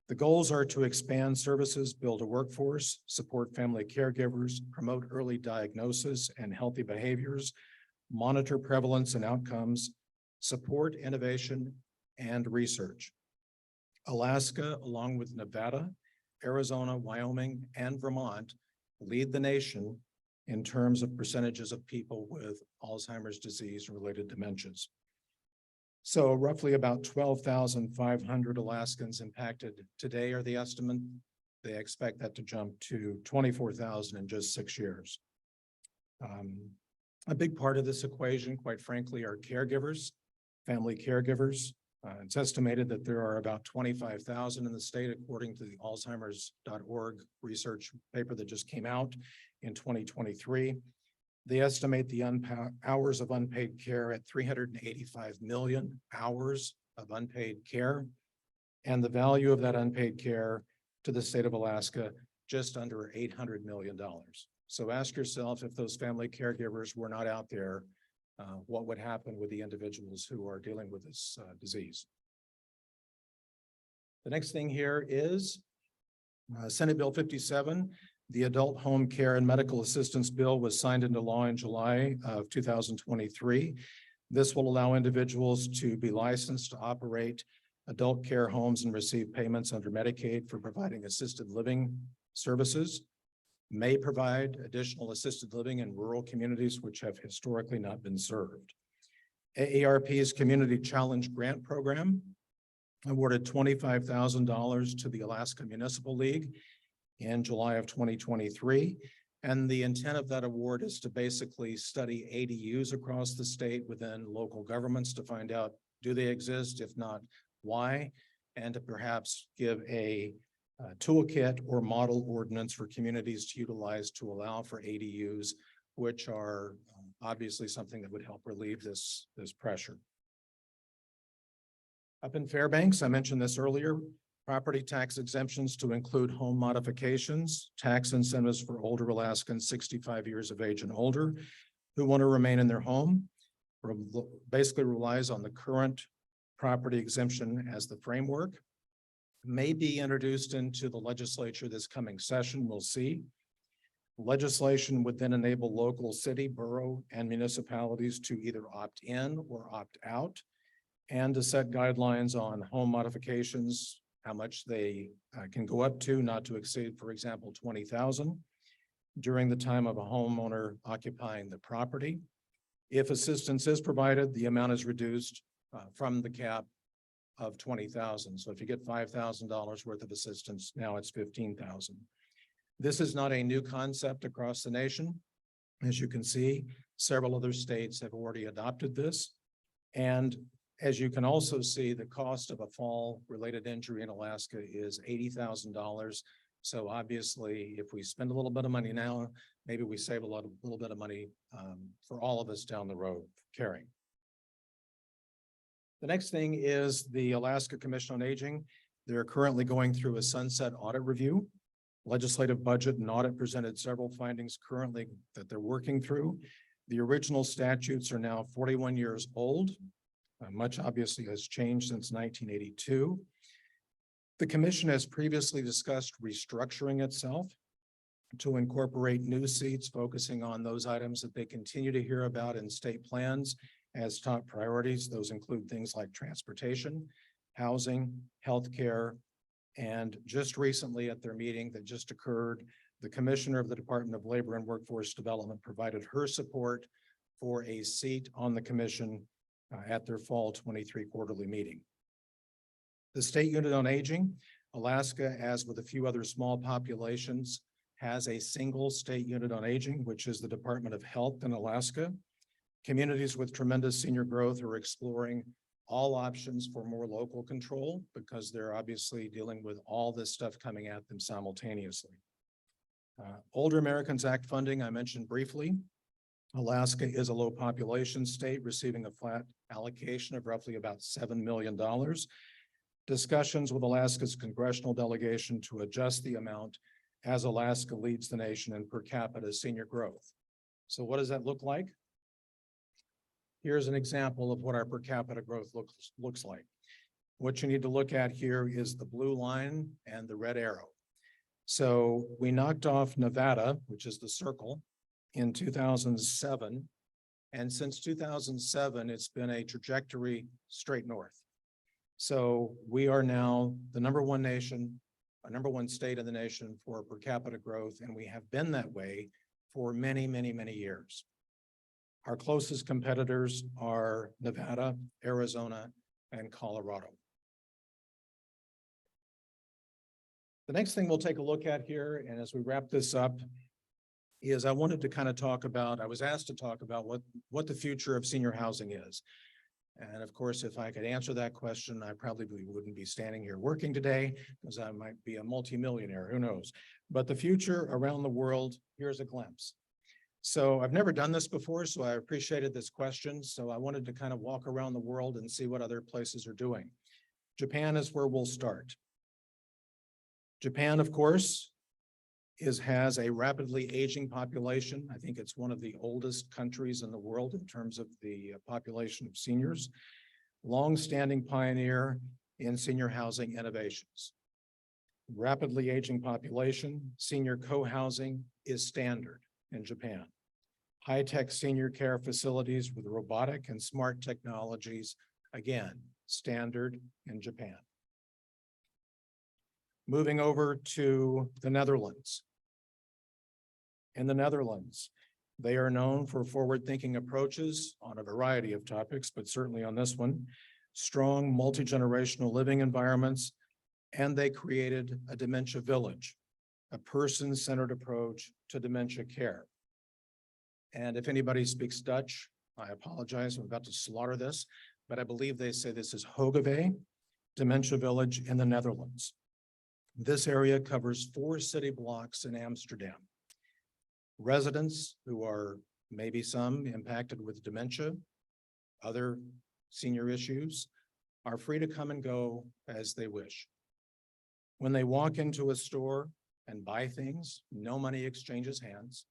The goals are to expand services, build a workforce, support family caregivers, promote early diagnosis and healthy behaviors, monitor prevalence and outcomes, support innovation and research. Alaska, along with Nevada, Arizona, Wyoming, and Vermont, lead the nation in terms of percentages of people with Alzheimer's disease and related dementias. So roughly about 12,500 Alaskans impacted today are the estimate. They expect that to jump to 24,000 in just 6 years. A big part of this equation, quite frankly, are caregivers, family caregivers. It's estimated that there are about 25,000 in the state, according to the Alzheimer's.org research paper that just came out in 2023. They estimate the hours of unpaid care at 385 million hours of unpaid care, and the value of that unpaid care to the state of Alaska, just under $800 million. So ask yourself, if those family caregivers were not out there, what would happen with the individuals who are dealing with this disease? The next thing here is Senate Bill 57. The Adult Home Care and Medical Assistance Bill was signed into law in July of 2023. This will allow individuals to be licensed to operate adult care homes and receive payments under Medicaid for providing assisted living services, may provide additional assisted living in rural communities which have historically not been served. AARP's Community Challenge Grant Program awarded $25,000 to the Alaska Municipal League in July of 2023. And the intent of that award is to basically study ADUs across the state within local governments to find out, do they exist? If not, why? And to perhaps give a toolkit or model ordinance for communities to utilize to allow for ADUs, which are obviously something that would help relieve this pressure. Up in Fairbanks, I mentioned this earlier, property tax exemptions to include home modifications, tax incentives for older Alaskans 65 years of age and older who want to remain in their home, basically relies on the current property exemption as the framework, may be introduced into the legislature this coming session, we'll see. Legislation would then enable local city, borough, and municipalities to either opt in or opt out, and to set guidelines on home modifications, how much they can go up to, not to exceed, for example, 20,000 during the time of a homeowner occupying the property. If assistance is provided, the amount is reduced from the cap of 20,000. So if you get $5,000 worth of assistance, now it's 15,000. This is not a new concept across the nation. As you can see, several other states have already adopted this. And as you can also see, the cost of a fall-related injury in Alaska is $80,000. So obviously, if we spend a little bit of money now, maybe we save a little bit of money for all of us down the road caring. The next thing is the Alaska Commission on Aging. They're currently going through a sunset audit review. Legislative budget and audit presented several findings currently that they're working through. The original statutes are now 41 years old. Much obviously has changed since 1982. The commission has previously discussed restructuring itself to incorporate new seats focusing on those items that they continue to hear about in state plans as top priorities. Those include things like transportation, housing, healthcare, and just recently at their meeting that just occurred, the commissioner of the Department of Labor and Workforce Development provided her support for a seat on the commission at their fall 23 quarterly meeting. The State Unit on Aging, Alaska, as with a few other small populations, has a single state unit on aging, which is the Department of Health in Alaska. Communities with tremendous senior growth are exploring all options for more local control because they're obviously dealing with all this stuff coming at them simultaneously. Older Americans Act funding, I mentioned briefly. Alaska is a low population state receiving a flat allocation of roughly about $7 million. Discussions with Alaska's congressional delegation to adjust the amount as Alaska leads the nation in per capita senior growth. So what does that look like? Here's an example of what our per capita growth looks like. What you need to look at here is the blue line and the red arrow. So we knocked off Nevada, which is the circle, in 2007. And since 2007, it's been a trajectory straight north. So we are now the number one state in the nation for per capita growth, and we have been that way for many, many, many years. Our closest competitors are Nevada, Arizona, and Colorado. The next thing we'll take a look at here, and as we wrap this up, is I wanted to kind of talk about, I was asked to talk about what the future of senior housing is. And of course, if I could answer that question, I probably wouldn't be standing here working today because I might be a multimillionaire, who knows? But the future around the world, here's a glimpse. So I've never done this before, so I appreciated this question. So I wanted to kind of walk around the world and see what other places are doing. Japan is where we'll start. Japan, of course, has a rapidly aging population. I think it's one of the oldest countries in the world in terms of the population of seniors. Long-standing pioneer in senior housing innovations. Rapidly aging population, senior co-housing is standard in Japan. High-tech senior care facilities with robotic and smart technologies, again, standard in Japan. Moving over to the Netherlands. In the Netherlands, they are known for forward-thinking approaches on a variety of topics, but certainly on this one, strong multi-generational living environments, and they created a dementia village, a person-centered approach to dementia care. And if anybody speaks Dutch, I apologize, I'm about to slaughter this, but I believe they say this is Hogewey Dementia Village in the Netherlands. This area covers 4 city blocks in Amsterdam. Residents who are maybe some impacted with dementia, other senior issues, are free to come and go as they wish. When they walk into a store and buy things, no money exchanges hands,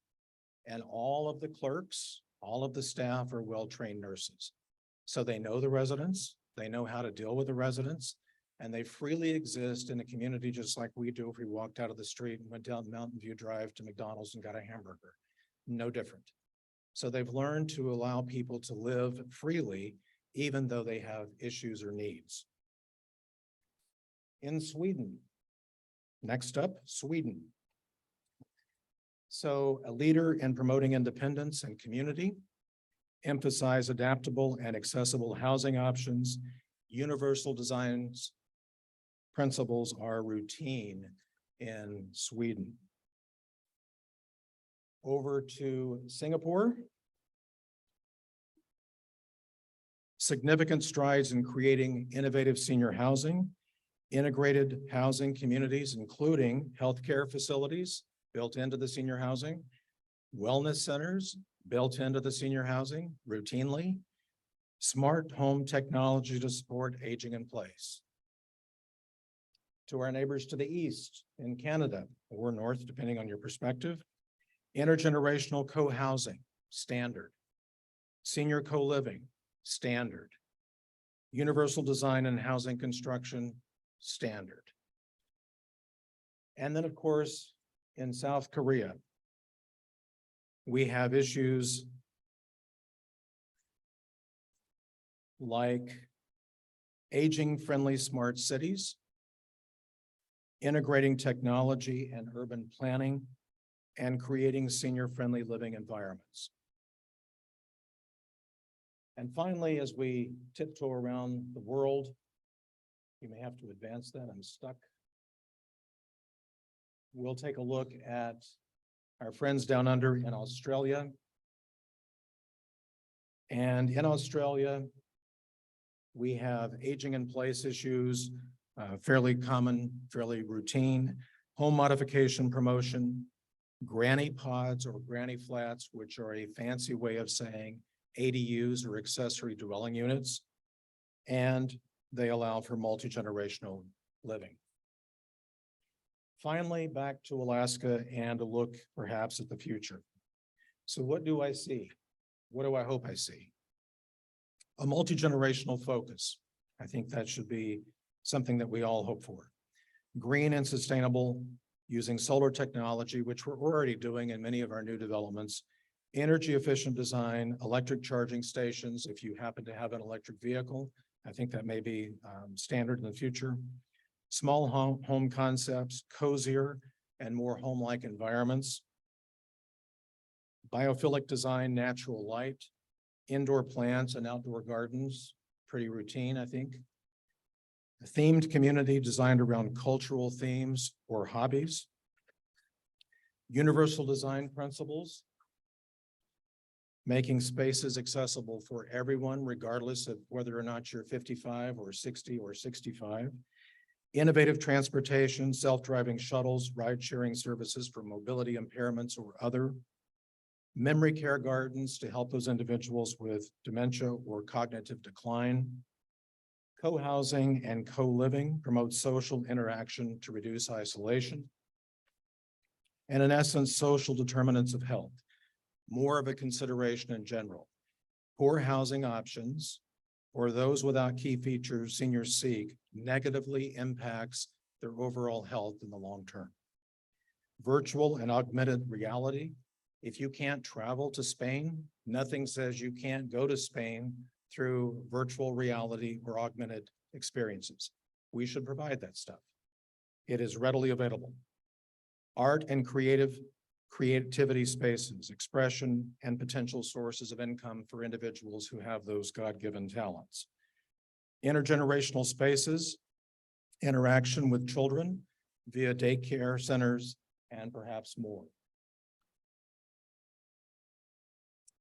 and all of the clerks, all of the staff are well-trained nurses. So they know the residents, they know how to deal with the residents, and they freely exist in a community just like we do if we walked out of the street and went down Mountain View Drive to McDonald's and got a hamburger. No different. So they've learned to allow people to live freely, even though they have issues or needs. In Sweden, next up, Sweden. So a leader in promoting independence and community, emphasize adaptable and accessible housing options, universal designs, principles are routine in Sweden. Over to Singapore. Significant strides in creating innovative senior housing, integrated housing communities, including healthcare facilities built into the senior housing, wellness centers built into the senior housing routinely, smart home technology to support aging in place. To our neighbors to the east in Canada or north, depending on your perspective, intergenerational co-housing, standard. Senior co-living, standard. Universal design and housing construction, standard. And then, of course, in South Korea, we have issues like aging-friendly smart cities, integrating technology and urban planning, and creating senior-friendly living environments. And finally, as we tiptoe around the world, you may have to advance that, I'm stuck. we'll take a look at our friends down under in Australia. And in Australia, we have aging in place issues, fairly common, fairly routine, home modification promotion, granny pods or granny flats, which are a fancy way of saying ADUs or accessory dwelling units. And they allow for multi-generational living. Finally, back to Alaska and a look perhaps at the future. So what do I see? What do I hope I see? A multi-generational focus. I think that should be something that we all hope for. Green and sustainable, using solar technology, which we're already doing in many of our new developments. Energy efficient design, electric charging stations, if you happen to have an electric vehicle. I think that may be standard in the future. Small home concepts, cozier and more home-like environments. Biophilic design, natural light, indoor plants and outdoor gardens, pretty routine, I think. A themed community designed around cultural themes or hobbies. Universal design principles. Making spaces accessible for everyone, regardless of whether or not you're 55 or 60 or 65. Innovative transportation, self-driving shuttles, ride-sharing services for mobility impairments or other. Memory care gardens to help those individuals with dementia or cognitive decline. Co-housing and co-living promotes social interaction to reduce isolation. And in essence, social determinants of health, more of a consideration in general. Poor housing options or those without key features seniors seek negatively impacts their overall health in the long term. Virtual and augmented reality. If you can't travel to Spain, nothing says you can't go to Spain through virtual reality or augmented experiences. We should provide that stuff. It is readily available. Art and creativity spaces, expression and potential sources of income for individuals who have those God-given talents. Intergenerational spaces, interaction with children via daycare centers, and perhaps more.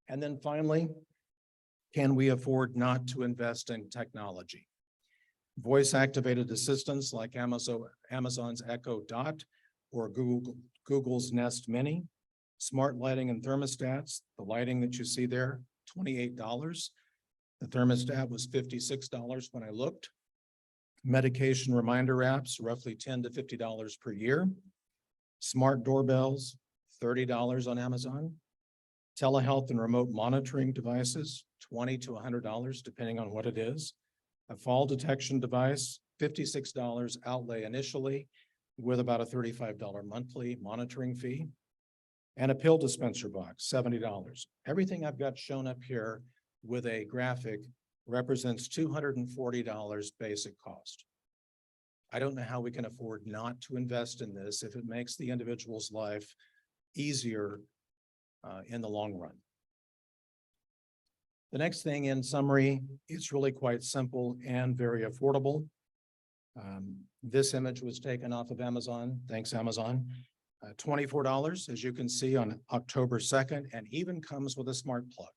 And then finally, can we afford not to invest in technology? Voice-activated assistants like Amazon's Echo Dot or Google's Nest Mini, smart lighting and thermostats. The lighting that you see there, $28. The thermostat was $56 when I looked. Medication reminder apps, roughly $10 to $50 per year. Smart doorbells, $30 on Amazon. Telehealth and remote monitoring devices, $20 to $100, depending on what it is. A fall detection device, $56 outlay initially, with about a $35 monthly monitoring fee. And a pill dispenser box, $70. Everything I've got shown up here with a graphic represents $240 basic cost. I don't know how we can afford not to invest in this if it makes the individual's life easier in the long run. The next thing in summary, it's really quite simple and very affordable. This image was taken off of Amazon. Thanks, Amazon. $24, as you can see, on October 2nd, and even comes with a smart plug.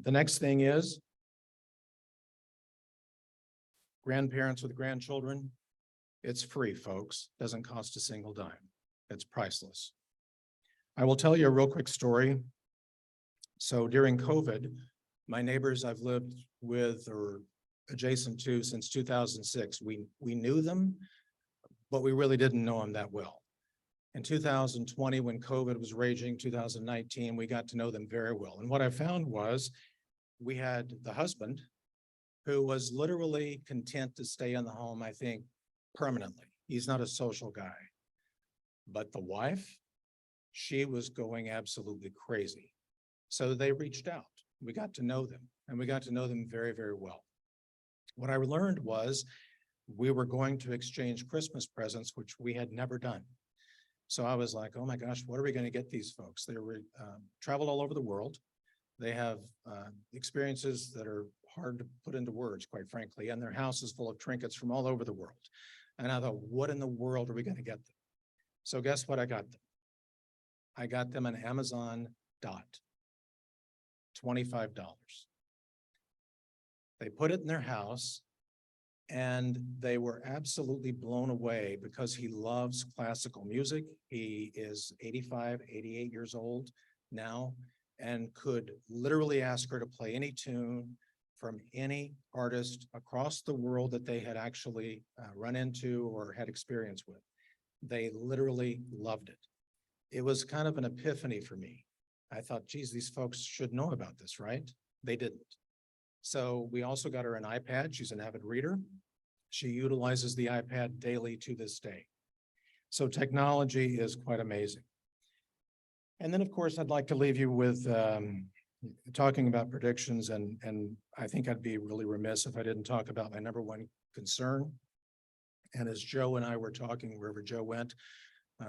The next thing is grandparents with grandchildren. It's free, folks. Doesn't cost a single dime. It's priceless. I will tell you a real quick story. So during COVID, my neighbors I've lived with or adjacent to since 2006, we knew them, but we really didn't know them that well. In 2020, when COVID was raging, 2019, we got to know them very well. And what I found was we had the husband who was literally content to stay in the home, I think, permanently. He's not a social guy. But the wife, she was going absolutely crazy. So they reached out. We got to know them, and we got to know them very, very well. What I learned was we were going to exchange Christmas presents, which we had never done. So I was like, oh my gosh, what are we going to get these folks? They were traveled all over the world. They have experiences that are hard to put into words, quite frankly, and their house is full of trinkets from all over the world. And I thought, what in the world are we going to get them? So guess what I got them? I got them an Amazon Dot. $25. They put it in their house and they were absolutely blown away because he loves classical music. He is 85, 88 years old now and could literally ask her to play any tune from any artist across the world that they had actually run into or had experience with. They literally loved it. It was kind of an epiphany for me. I thought, geez, these folks should know about this, right? They didn't. So we also got her an iPad. She's an avid reader. She utilizes the iPad daily to this day. So technology is quite amazing. And then, of course, I'd like to leave you with talking about predictions, and I think I'd be really remiss if I didn't talk about my number one concern. And as Joe and I were talking, wherever Joe went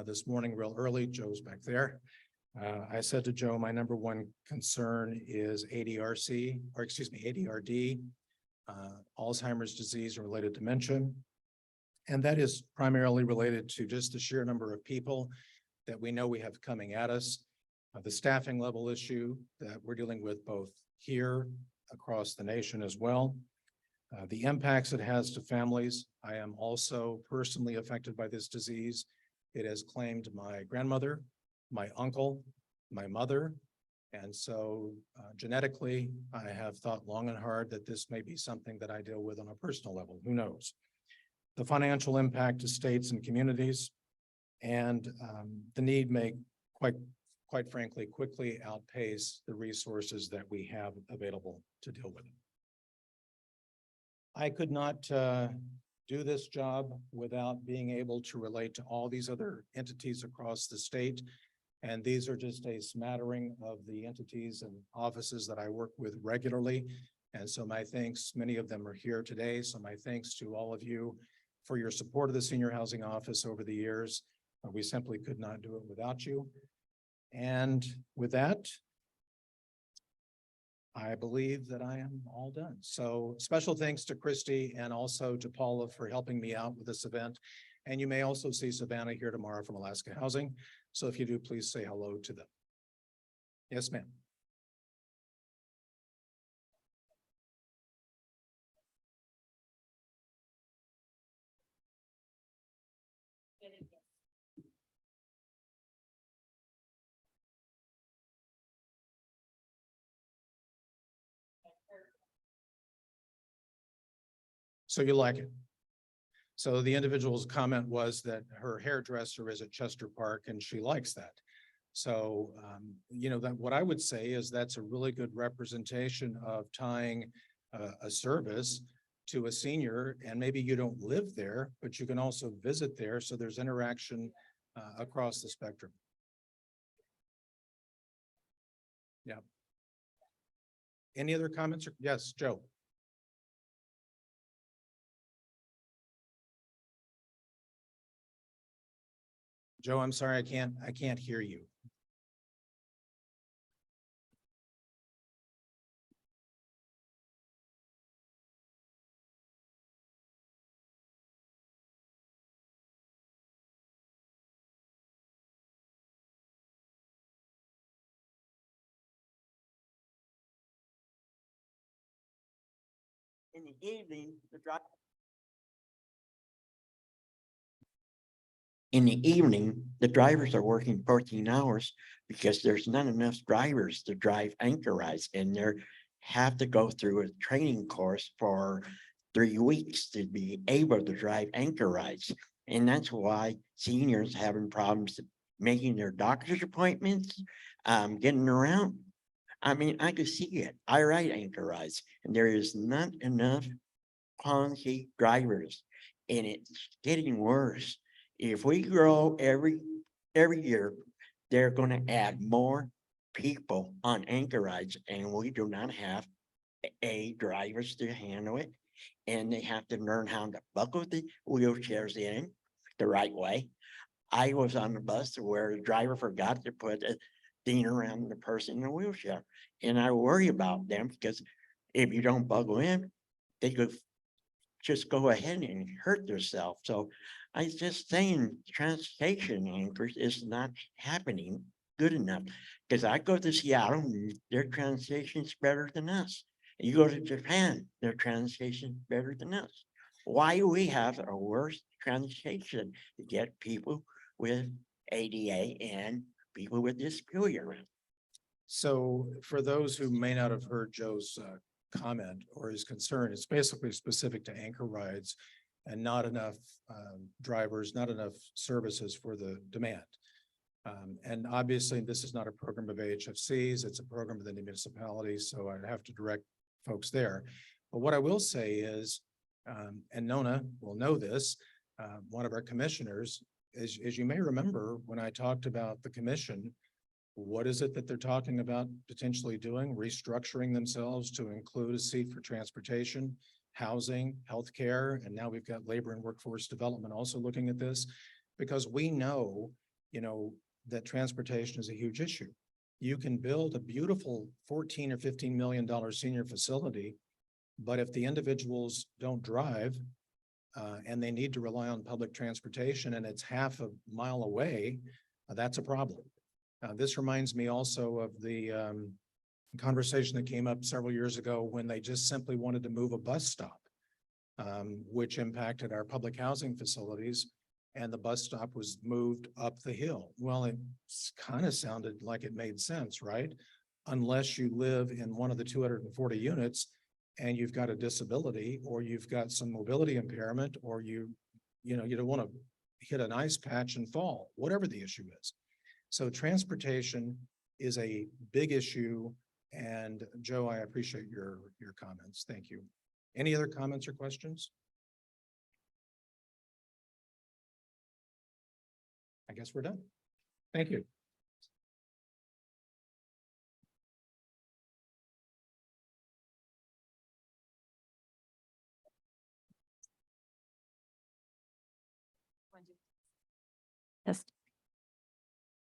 this morning real early, Joe's back there. I said to Joe, my number one concern is ADRD, Alzheimer's disease and related dementia. And that is primarily related to just the sheer number of people that we know we have coming at us, the staffing level issue that we're dealing with both here across the nation as well, the impacts it has to families. I am also personally affected by this disease. It has claimed my grandmother, my uncle, my mother. And so genetically, I have thought long and hard that this may be something that I deal with on a personal level. Who knows? The financial impact to states and communities, and the need may quite frankly, quickly outpace the resources that we have available to deal with it. I could not do this job without being able to relate to all these other entities across the state. And these are just a smattering of the entities and offices that I work with regularly. And so my thanks, many of them are here today. So my thanks to all of you for your support of the Senior Housing Office over the years. We simply could not do it without you. And with that, I believe that I am all done. So special thanks to Christy and also to Paula for helping me out with this event. And you may also see Savannah here tomorrow from Alaska Housing. So if you do, please say hello to them. Yes, ma'am. So you like it. So the individual's comment was that her hairdresser is at Chester Park and she likes that. So, you know, that what I would say is that's a really good representation of tying a service to a senior, and maybe you don't live there, but you can also visit there. So there's interaction across the spectrum. Yeah. Any other comments? Yes, Joe. Joe, I'm sorry, I can't hear you. In the evening, the drivers are working 14 hours because there's not enough drivers to drive anchor rides, and they have to go through a training course for 3 weeks to be able to drive anchor rides. And that's why seniors having problems making their doctor's appointments, getting around. I mean, I could see it. I ride anchor rides, and there is not enough quality drivers, and it's getting worse. If we grow every year, they're going to add more people on anchor rides, and we do not have drivers to handle it, and they have to learn how to buckle the wheelchairs in the right way. I was on the bus where the driver forgot to put a thing around the person in the wheelchair, and I worry about them because if you don't buckle in, they could just go ahead and hurt themselves. So I was just saying, transportation anchors is not happening good enough. Because I go to Seattle, and their transportation's better than us. You go to Japan, their transportation's better than us. Why do we have a worse transportation to get people with ADA and people with disability around? So for those who may not have heard Joe's comment or his concern, it's basically specific to anchor rides and not enough drivers, not enough services for the demand. And obviously, this is not a program of AHFC's, it's a program of the municipalities, so I'd have to direct folks there. But what I will say is, and Nona will know this, one of our commissioners, as you may remember, when I talked about the commission, what is it that they're talking about potentially doing? Restructuring themselves to include a seat for transportation, housing, healthcare, and now we've got labor and workforce development also looking at this, because we know, that transportation is a huge issue. You can build a beautiful $14 or $15 million senior facility, but if the individuals don't drive and they need to rely on public transportation and it's half a mile away, that's a problem. This reminds me also of the conversation that came up several years ago when they just simply wanted to move a bus stop, which impacted our public housing facilities, and the bus stop was moved up the hill. Well, it kind of sounded like it made sense, right? Unless you live in one of the 240 units and you've got a disability, or you've got some mobility impairment, or you don't want to hit an ice patch and fall, whatever the issue is. So transportation is a big issue. And Joe, I appreciate your comments. Thank you. Any other comments or questions? I guess we're done. Thank you. Yes.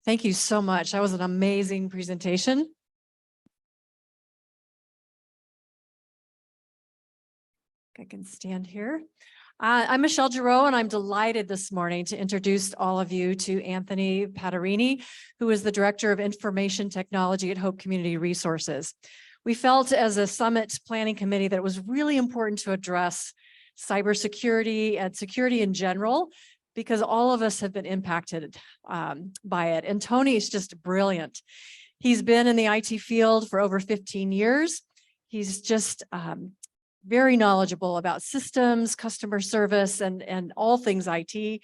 Thank you so much. That was an amazing presentation. I can stand here. I'm Michelle Giroux, and I'm delighted this morning to introduce all of you to Anthony Patarini, who is the Director of Information Technology at Hope Community Resources. We felt as a summit planning committee that it was really important to address cybersecurity and security in general, because all of us have been impacted by it. And Tony is just brilliant. He's been in the IT field for over 15 years. He's just very knowledgeable about systems, customer service, and all things IT,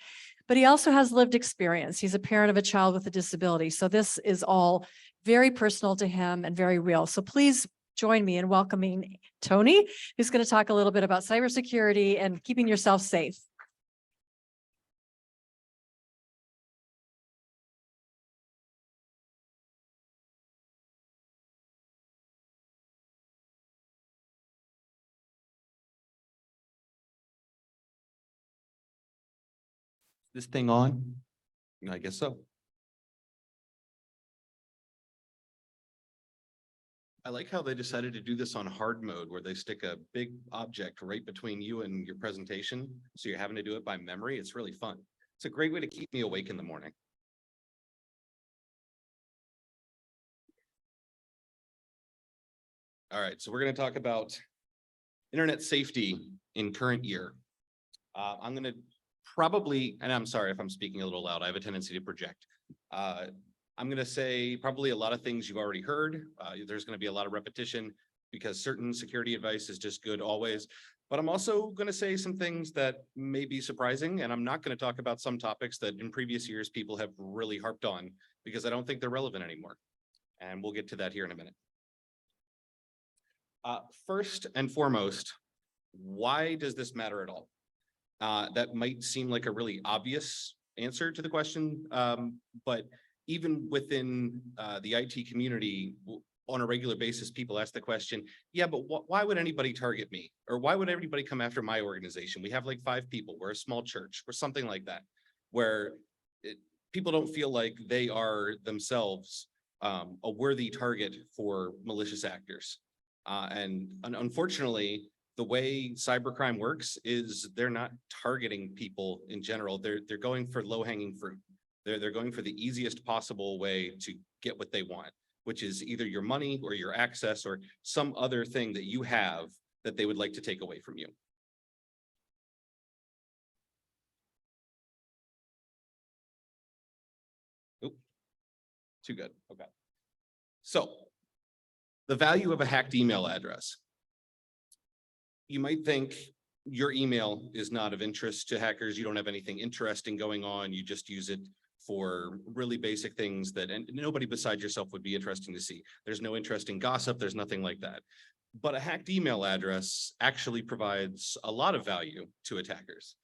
but he also has lived experience. He's a parent of a child with a disability. So this is all very personal to him and very real. So please join me in welcoming Tony, who's going to talk a little bit about cybersecurity and keeping yourself safe. This thing on? I guess so. I like how they decided to do this on hard mode, where they stick a big object right between you and your presentation. So you're having to do it by memory. It's really fun. It's a great way to keep me awake in the morning. All right, so we're going to talk about internet safety in current year. I'm going to probably, and I'm sorry if I'm speaking a little loud, I have a tendency to project. I'm going to say probably a lot of things you've already heard. There's going to be a lot of repetition because certain security advice is just good always. But I'm also going to say some things that may be surprising, and I'm not going to talk about some topics that in previous years people have really harped on because I don't think they're relevant anymore. And we'll get to that here in a minute. First and foremost, why does this matter at all? That might seem like a really obvious answer to the question, but even within the IT community, on a regular basis, people ask the question, yeah, but why would anybody target me? Or why would everybody come after my organization? We have like 5 people, we're a small church, or something like that, where people don't feel like they are themselves a worthy target for malicious actors. And unfortunately, the way cybercrime works is they're not targeting people in general. They're going for low-hanging fruit. They're going for the easiest possible way to get what they want, which is either your money or your access or some other thing that you have that they would like to take away from you. Oop, too good. Okay. So the value of a hacked email address. You might think your email is not of interest to hackers. You don't have anything interesting going on. You just use it for really basic things that and nobody besides yourself would be interesting to see. There's no interesting gossip. There's nothing like that. But a hacked email address actually provides a lot of value to attackers.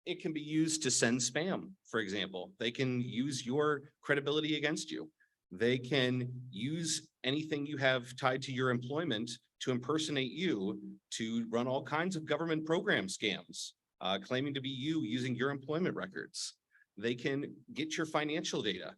It can be used to send spam, for example. They can use your credibility against you. They can use anything you have tied to your employment to impersonate you to run all kinds of government program scams, claiming to be you using your employment records. They can get your financial data.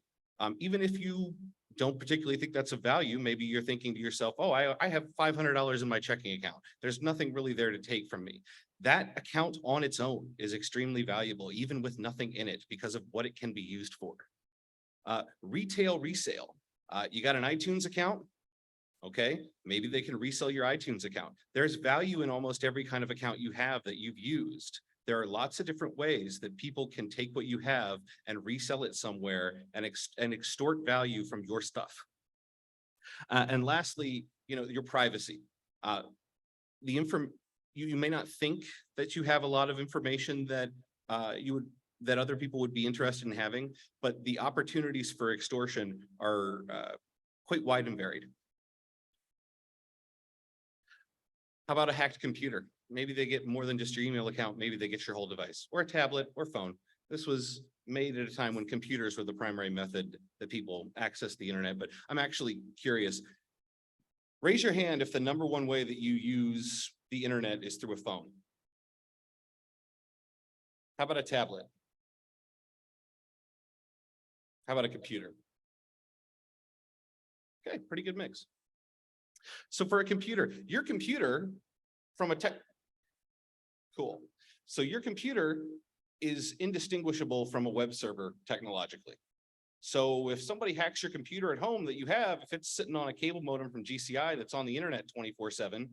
Even if you don't particularly think that's of value, maybe you're thinking to yourself, oh, I have $500 in my checking account. There's nothing really there to take from me. That account on its own is extremely valuable, even with nothing in it, because of what it can be used for. Retail resale. You got an iTunes account? Okay, maybe they can resell your iTunes account. There's value in almost every kind of account you have that you've used. There are lots of different ways that people can take what you have and resell it somewhere and extort value from your stuff. And lastly, your privacy. You may not think that you have a lot of information that that other people would be interested in having, but the opportunities for extortion are quite wide and varied. How about a hacked computer? Maybe they get more than just your email account. Maybe they get your whole device or a tablet or phone. This was made at a time when computers were the primary method that people access the internet. But I'm actually curious. Raise your hand if the #1 way that you use the internet is through a phone. How about a tablet? How about a computer? Okay, pretty good mix. So for a computer, your computer from a tech, cool. So your computer is indistinguishable from a web server technologically. So if somebody hacks your computer at home that you have, if it's sitting on a cable modem from GCI that's on the internet 24/7,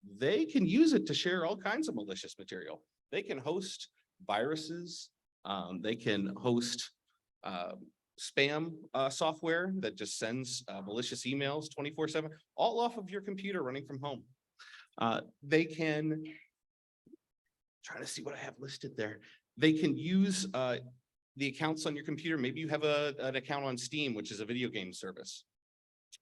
they can use it to share all kinds of malicious material. They can host viruses. They can host spam software that just sends malicious emails 24/7, all off of your computer running from home. They can, trying to see what I have listed there. They can use the accounts on your computer. Maybe you have an account on Steam, which is a video game service.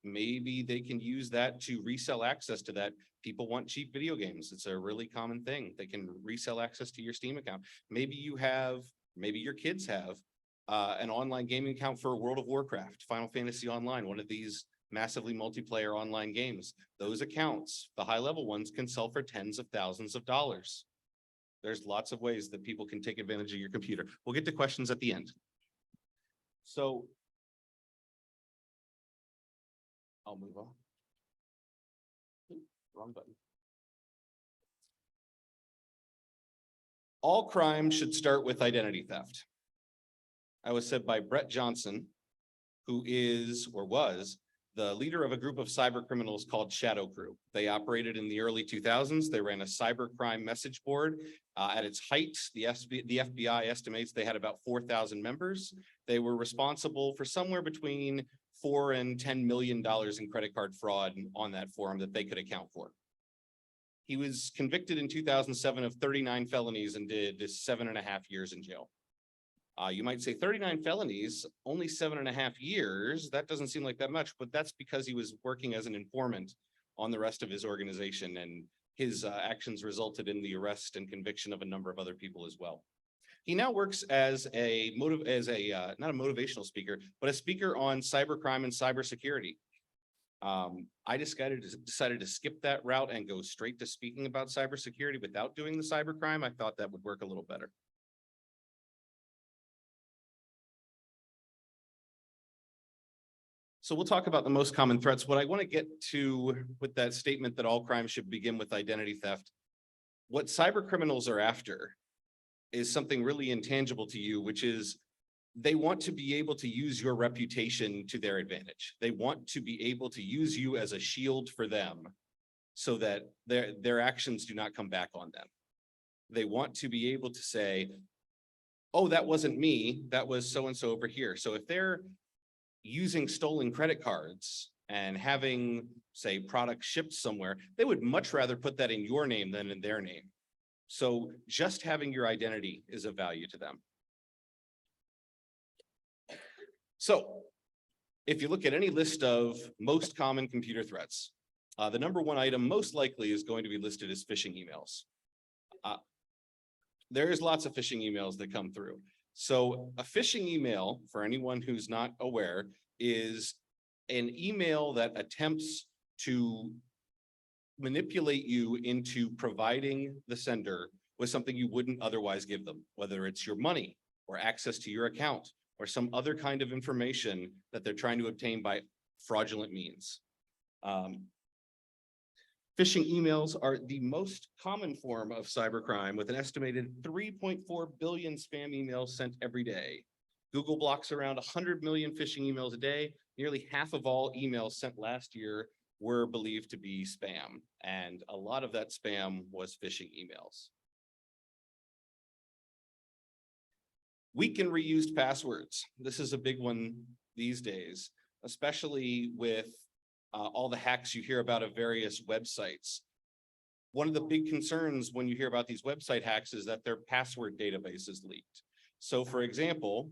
Maybe they can use that to resell access to that. People want cheap video games. It's a really common thing. They can resell access to your Steam account. Maybe you have, maybe your kids have an online gaming account for World of Warcraft, Final Fantasy Online, one of these massively multiplayer online games. Those accounts, the high level ones, can sell for tens of thousands of dollars. There's lots of ways that people can take advantage of your computer. We'll get to questions at the end. So I'll move on. Wrong button. All crime should start with identity theft. That was said by Brett Johnson, who is or was the leader of a group of cyber criminals called Shadow Crew. They operated in the early 2000s. They ran a cybercrime message board. At its height, the FBI estimates they had about 4,000 members. They were responsible for somewhere between $4 and $10 million in credit card fraud on that forum that they could account for. He was convicted in 2007 of 39 felonies and did 7.5 years in jail. You might say 39 felonies, only 7.5 years. That doesn't seem like that much, but that's because he was working as an informant on the rest of his organization, and his actions resulted in the arrest and conviction of a number of other people as well. He now works as not a motivational speaker, but a speaker on cybercrime and cybersecurity. I decided to skip that route and go straight to speaking about cybersecurity without doing the cybercrime. I thought that would work a little better. So we'll talk about the most common threats. What I want to get to with that statement that all crime should begin with identity theft, what cyber criminals are after is something really intangible to you, which is they want to be able to use your reputation to their advantage. They want to be able to use you as a shield for them so that their actions do not come back on them. They want to be able to say, oh, that wasn't me, that was so-and-so over here. So if they're using stolen credit cards and having, say, products shipped somewhere, they would much rather put that in your name than in their name. So just having your identity is of value to them. So if you look at any list of most common computer threats, the number one item most likely is going to be listed as phishing emails. There is lots of phishing emails that come through. So a phishing email, for anyone who's not aware, is an email that attempts to manipulate you into providing the sender with something you wouldn't otherwise give them, whether it's your money or access to your account or some other kind of information that they're trying to obtain by fraudulent means. Phishing emails are the most common form of cybercrime, with an estimated 3.4 billion spam emails sent every day. Google blocks around 100 million phishing emails a day. Nearly half of all emails sent last year were believed to be spam, and a lot of that spam was phishing emails. Weak and reused passwords. This is a big one these days, especially with all the hacks you hear about of various websites. One of the big concerns when you hear about these website hacks is that their password database is leaked. So for example,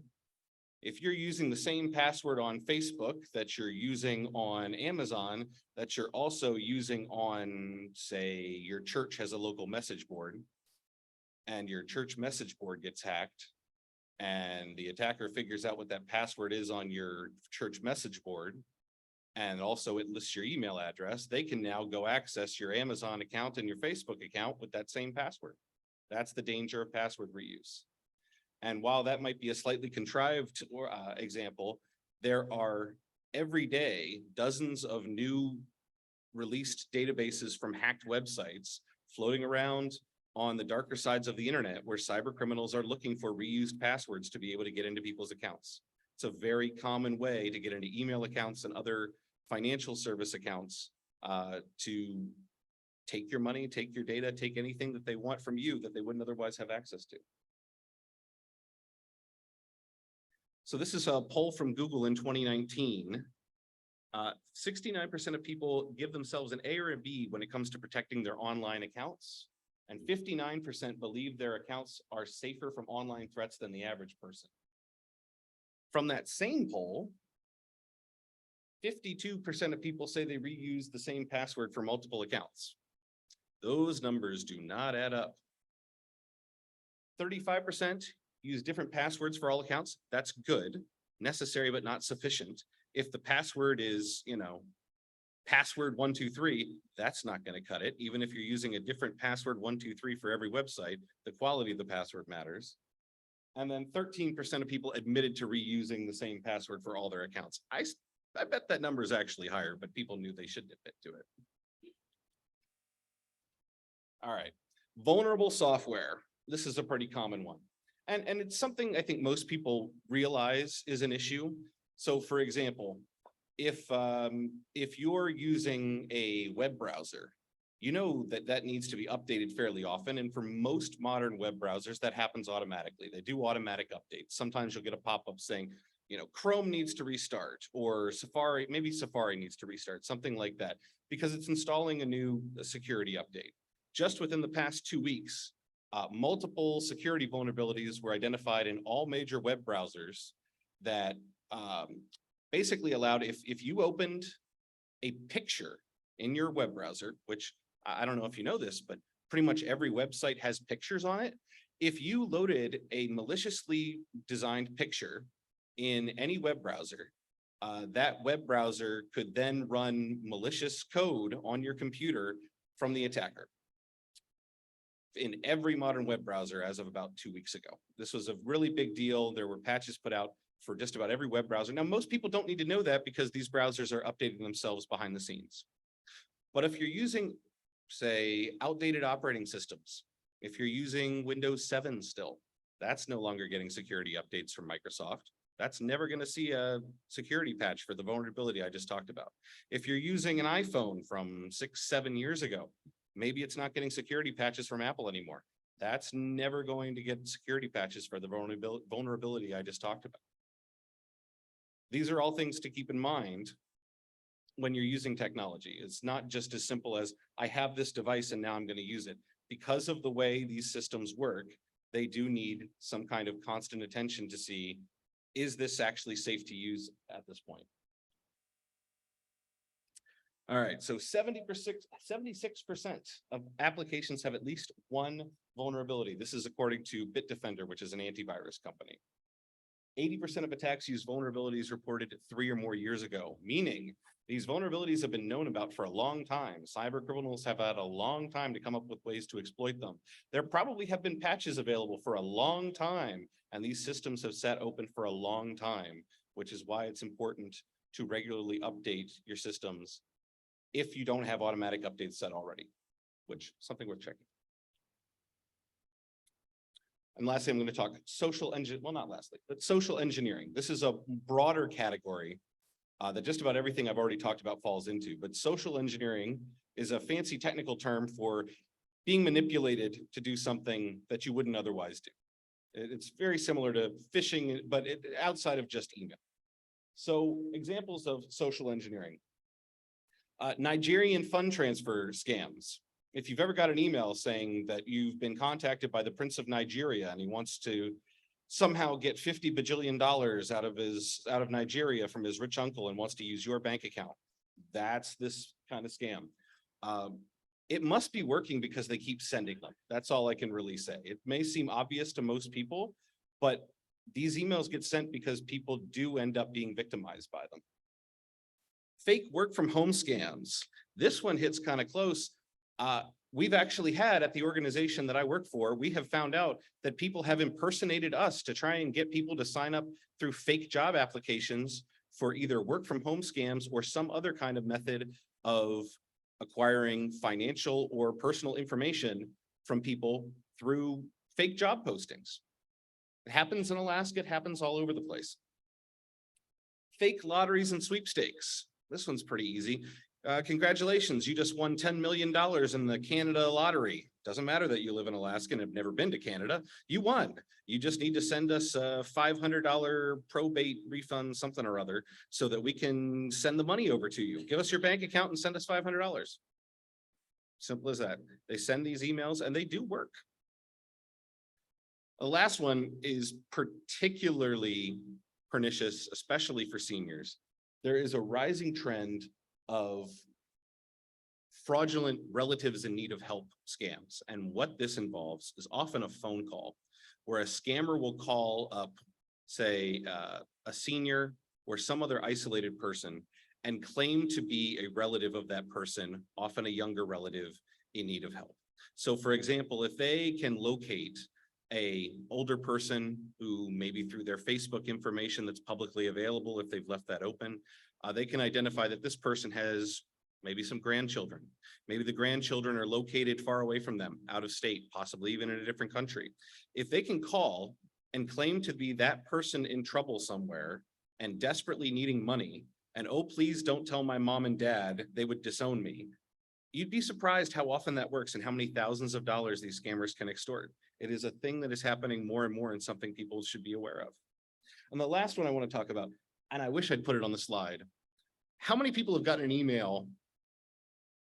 if you're using the same password on Facebook that you're using on Amazon, that you're also using on, say, your church has a local message board, and your church message board gets hacked, and the attacker figures out what that password is on your church message board, and also it lists your email address, they can now go access your Amazon account and your Facebook account with that same password. That's the danger of password reuse. And while that might be a slightly contrived example, there are every day dozens of new released databases from hacked websites floating around on the darker sides of the internet, where cyber criminals are looking for reused passwords to be able to get into people's accounts. It's a very common way to get into email accounts and other financial service accounts to take your money, take your data, take anything that they want from you that they wouldn't otherwise have access to. So this is a poll from Google in 2019. 69% of people give themselves an A or a B when it comes to protecting their online accounts, and 59% believe their accounts are safer from online threats than the average person. From that same poll, 52% of people say they reuse the same password for multiple accounts. Those numbers do not add up. 35% use different passwords for all accounts. That's good, necessary, but not sufficient. If the password is, password 123, that's not going to cut it. Even if you're using a different password 123 for every website, the quality of the password matters. And then 13% of people admitted to reusing the same password for all their accounts. I bet that number is actually higher, but people knew they shouldn't admit to it. All right, vulnerable software. This is a pretty common one. And it's something I think most people realize is an issue. So for example, if you're using a web browser, you know that needs to be updated fairly often. And for most modern web browsers, that happens automatically. They do automatic updates. Sometimes you'll get a pop-up saying, Chrome needs to restart, or Safari, maybe Safari needs to restart, something like that, because it's installing a new security update. Just within the past 2 weeks, multiple security vulnerabilities were identified in all major web browsers that basically allowed, if you opened a picture in your web browser, which I don't know if you know this, but pretty much every website has pictures on it. If you loaded a maliciously designed picture in any web browser, that web browser could then run malicious code on your computer from the attacker. In every modern web browser as of about 2 weeks ago. This was a really big deal. There were patches put out for just about every web browser. Now, most people don't need to know that because these browsers are updating themselves behind the scenes. But if you're using, say, outdated operating systems, if you're using Windows 7 still, that's no longer getting security updates from Microsoft. That's never going to see a security patch for the vulnerability I just talked about. If you're using an iPhone from 6-7 years ago, maybe it's not getting security patches from Apple anymore. That's never going to get security patches for the vulnerability I just talked about. These are all things to keep in mind when you're using technology. It's not just as simple as I have this device and now I'm going to use it. Because of the way these systems work, they do need some kind of constant attention to see, is this actually safe to use at this point? All right, so 76% of applications have at least one vulnerability. This is according to Bitdefender, which is an antivirus company. 80% of attacks use vulnerabilities reported 3 or more years ago, meaning these vulnerabilities have been known about for a long time. Cyber criminals have had a long time to come up with ways to exploit them. There probably have been patches available for a long time, and these systems have sat open for a long time, which is why it's important to regularly update your systems if you don't have automatic updates set already, which is something worth checking. And lastly, I'm going to talk social engineering. This is a broader category that just about everything I've already talked about falls into, but social engineering is a fancy technical term for being manipulated to do something that you wouldn't otherwise do. It's very similar to phishing, but outside of just email. So examples of social engineering. Nigerian fund transfer scams. If you've ever got an email saying that you've been contacted by the Prince of Nigeria and he wants to somehow get $50 bajillion out of Nigeria from his rich uncle and wants to use your bank account, that's this kind of scam. It must be working because they keep sending them. That's all I can really say. It may seem obvious to most people, but these emails get sent because people do end up being victimized by them. Fake work from home scams. This one hits kind of close. We've actually had at the organization that I work for, we have found out that people have impersonated us to try and get people to sign up through fake job applications for either work from home scams or some other kind of method of acquiring financial or personal information from people through fake job postings. It happens in Alaska, it happens all over the place. Fake lotteries and sweepstakes. This one's pretty easy. Congratulations, you just won $10 million in the Canada lottery. Doesn't matter that you live in Alaska and have never been to Canada. You won. You just need to send us a $500 probate refund, something or other, so that we can send the money over to you. Give us your bank account and send us $500. Simple as that. They send these emails and they do work. The last one is particularly pernicious, especially for seniors. There is a rising trend of fraudulent relatives in need of help scams. And what this involves is often a phone call where a scammer will call up, say, a senior or some other isolated person and claim to be a relative of that person, often a younger relative in need of help. So for example, if they can locate an older person who maybe through their Facebook information that's publicly available, if they've left that open, they can identify that this person has maybe some grandchildren. Maybe the grandchildren are located far away from them, out of state, possibly even in a different country. If they can call and claim to be that person in trouble somewhere and desperately needing money, and oh, please don't tell my mom and dad, they would disown me. You'd be surprised how often that works and how many thousands of dollars these scammers can extort. It is a thing that is happening more and more and something people should be aware of. And the last one I want to talk about, and I wish I'd put it on the slide. How many people have gotten an email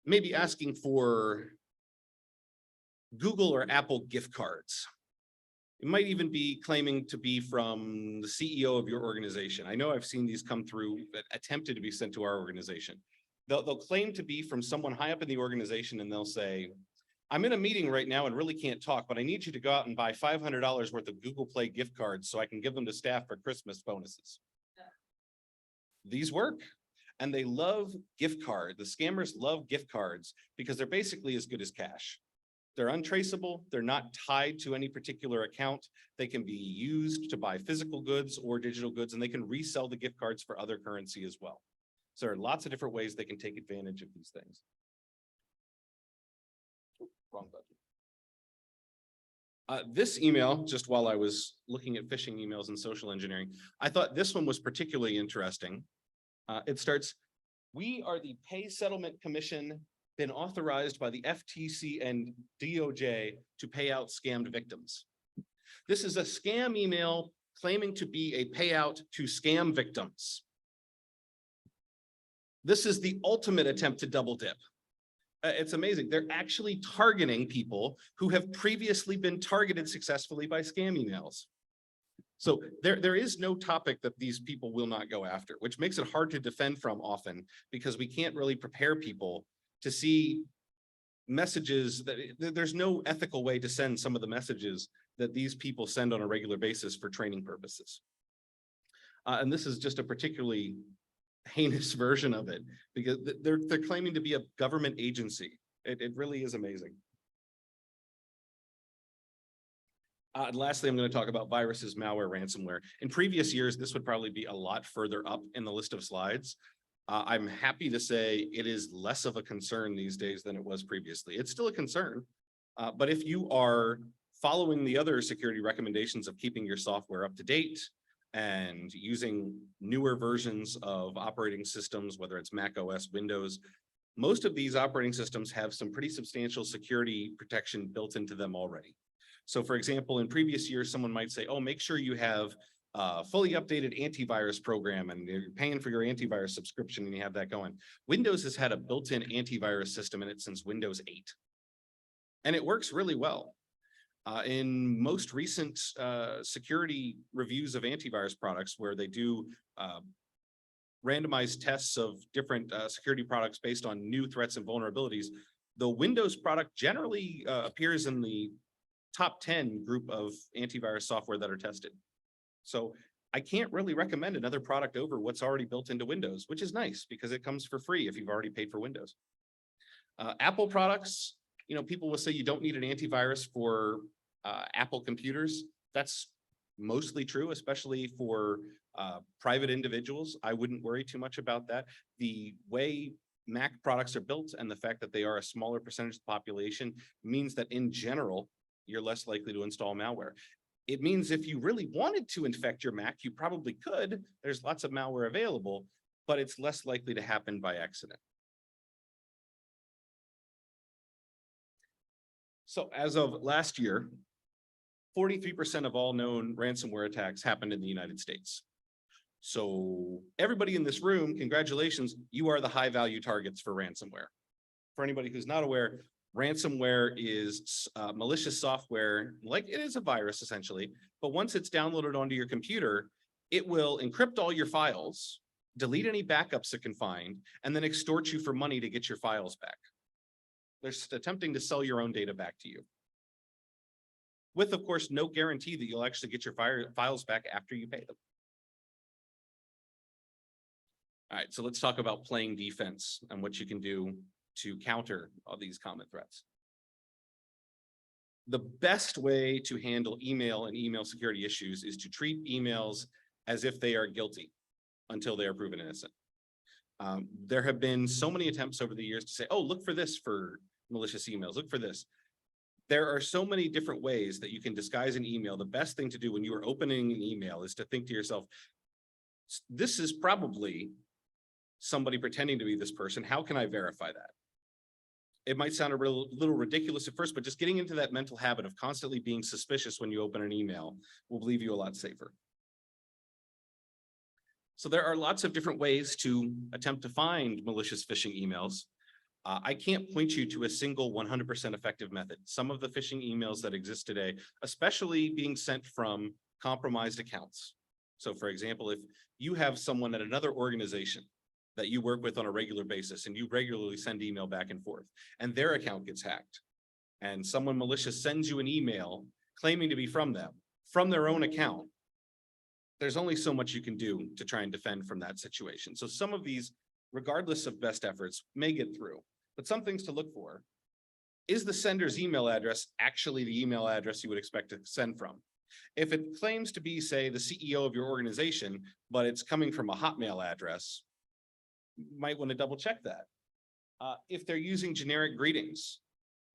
maybe asking for Google or Apple gift cards? It might even be claiming to be from the CEO of your organization. I know I've seen these come through that attempted to be sent to our organization. They'll claim to be from someone high up in the organization and they'll say, I'm in a meeting right now and really can't talk, but I need you to go out and buy $500 worth of Google Play gift cards so I can give them to staff for Christmas bonuses. These work. And they love gift cards. The scammers love gift cards because they're basically as good as cash. They're untraceable. They're not tied to any particular account. They can be used to buy physical goods or digital goods, and they can resell the gift cards for other currency as well. So there are lots of different ways they can take advantage of these things. Wrong button. This email, just while I was looking at phishing emails and social engineering, I thought this one was particularly interesting. It starts, "We are the Pay Settlement Commission, been authorized by the FTC and DOJ to pay out scammed victims." This is a scam email claiming to be a payout to scam victims. This is the ultimate attempt to double dip. It's amazing. They're actually targeting people who have previously been targeted successfully by scam emails. So there is no topic that these people will not go after, which makes it hard to defend from often because we can't really prepare people to see messages that there's no ethical way to send some of the messages that these people send on a regular basis for training purposes. And this is just a particularly heinous version of it because they're claiming to be a government agency. It really is amazing. And lastly, I'm going to talk about viruses, malware, ransomware. In previous years, this would probably be a lot further up in the list of slides. I'm happy to say it is less of a concern these days than it was previously. It's still a concern, but if you are following the other security recommendations of keeping your software up to date and using newer versions of operating systems, whether it's Mac OS, Windows, most of these operating systems have some pretty substantial security protection built into them already. So for example, in previous years, someone might say, oh, make sure you have a fully updated antivirus program and you're paying for your antivirus subscription and you have that going. Windows has had a built-in antivirus system in it since Windows 8. And it works really well. In most recent security reviews of antivirus products where they do randomized tests of different security products based on new threats and vulnerabilities, the Windows product generally appears in the top 10 group of antivirus software that are tested. So I can't really recommend another product over what's already built into Windows, which is nice because it comes for free if you've already paid for Windows. Apple products, you know, people will say you don't need an antivirus for Apple computers. That's mostly true, especially for private individuals. I wouldn't worry too much about that. The way Mac products are built and the fact that they are a smaller percentage of the population means that in general, you're less likely to install malware. It means if you really wanted to infect your Mac, you probably could. There's lots of malware available, but it's less likely to happen by accident. So as of last year, 43% of all known ransomware attacks happened in the United States. So everybody in this room, congratulations, you are the high value targets for ransomware. For anybody who's not aware, ransomware is malicious software, like it is a virus essentially, but once it's downloaded onto your computer, it will encrypt all your files, delete any backups it can find, and then extort you for money to get your files back. They're attempting to sell your own data back to you. With, of course, no guarantee that you'll actually get your files back after you pay them. All right, so let's talk about playing defense and what you can do to counter all these common threats. The best way to handle email and email security issues is to treat emails as if they are guilty until they are proven innocent. There have been so many attempts over the years to say, oh, look for this for malicious emails, look for this. There are so many different ways that you can disguise an email. The best thing to do when you are opening an email is to think to yourself, this is probably somebody pretending to be this person. How can I verify that? It might sound a little ridiculous at first, but just getting into that mental habit of constantly being suspicious when you open an email will leave you a lot safer. So there are lots of different ways to attempt to find malicious phishing emails. I can't point you to a single 100% effective method. Some of the phishing emails that exist today, especially being sent from compromised accounts. So for example, if you have someone at another organization that you work with on a regular basis and you regularly send email back and forth and their account gets hacked and someone malicious sends you an email claiming to be from them, from their own account, there's only so much you can do to try and defend from that situation. So some of these, regardless of best efforts, may get through, but some things to look for. is the sender's email address actually the email address you would expect to send from? If it claims to be, say, the CEO of your organization, but it's coming from a Hotmail address, you might want to double check that. If they're using generic greetings,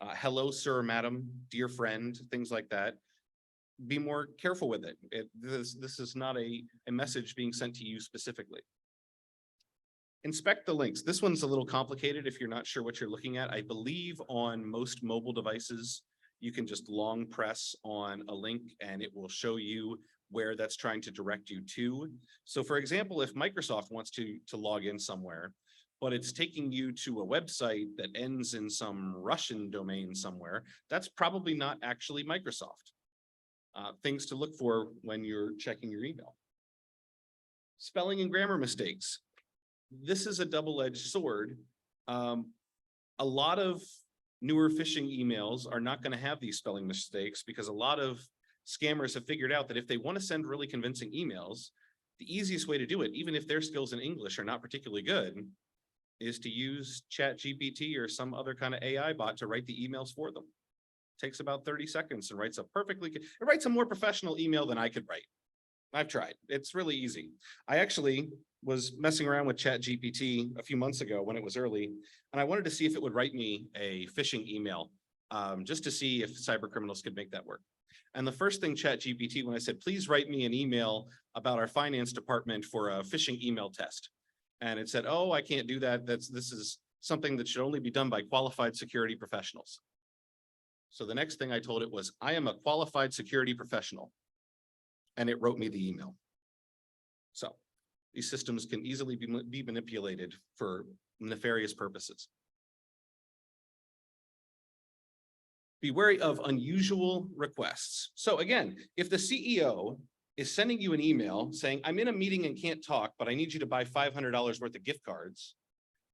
hello, sir, madam, dear friend, things like that, be more careful with it. This is not a message being sent to you specifically. Inspect the links. This one's a little complicated if you're not sure what you're looking at. I believe on most mobile devices, you can just long press on a link and it will show you where that's trying to direct you to. So for example, if Microsoft wants to log in somewhere, but it's taking you to a website that ends in some Russian domain somewhere, that's probably not actually Microsoft. Things to look for when you're checking your email. Spelling and grammar mistakes. This is a double-edged sword. A lot of newer phishing emails are not going to have these spelling mistakes because a lot of scammers have figured out that if they want to send really convincing emails, the easiest way to do it, even if their skills in English are not particularly good, is to use ChatGPT or some other kind of AI bot to write the emails for them. Takes about 30 seconds and writes it writes a more professional email than I could write. I've tried. It's really easy. I actually was messing around with ChatGPT a few months ago when it was early, and I wanted to see if it would write me a phishing email, just to see if cyber criminals could make that work. And the first thing ChatGPT, when I said, please write me an email about our finance department for a phishing email test. And it said, oh, I can't do that. This is something that should only be done by qualified security professionals. So the next thing I told it was, I am a qualified security professional. And it wrote me the email. So these systems can easily be manipulated for nefarious purposes. Be wary of unusual requests. So again, if the CEO is sending you an email saying, I'm in a meeting and can't talk, but I need you to buy $500 worth of gift cards,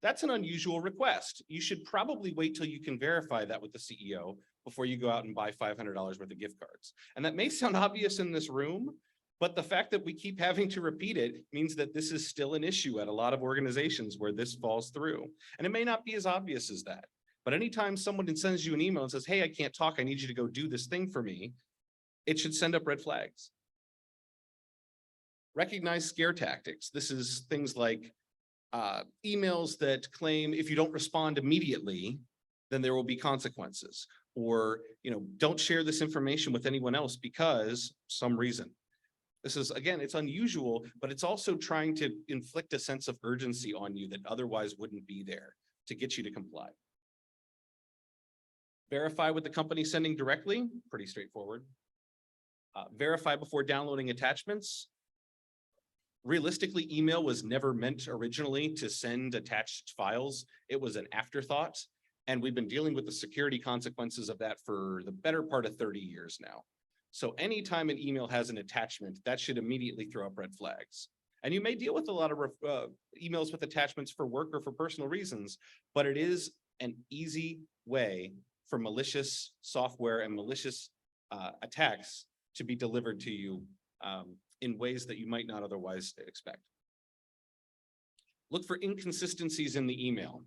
that's an unusual request. You should probably wait till you can verify that with the CEO before you go out and buy $500 worth of gift cards. And that may sound obvious in this room, but the fact that we keep having to repeat it means that this is still an issue at a lot of organizations where this falls through. And it may not be as obvious as that, but anytime someone sends you an email and says, hey, I can't talk, I need you to go do this thing for me, it should send up red flags. Recognize scare tactics. This is things like emails that claim if you don't respond immediately, then there will be consequences. Or, don't share this information with anyone else because some reason. This is, again, it's unusual, but it's also trying to inflict a sense of urgency on you that otherwise wouldn't be there to get you to comply. Verify with the company sending directly, pretty straightforward. Verify before downloading attachments. Realistically, email was never meant originally to send attached files. It was an afterthought. And we've been dealing with the security consequences of that for the better part of 30 years now. So anytime an email has an attachment, that should immediately throw up red flags. And you may deal with a lot of emails with attachments for work or for personal reasons, but it is an easy way for malicious software and malicious attacks to be delivered to you in ways that you might not otherwise expect. Look for inconsistencies in the email.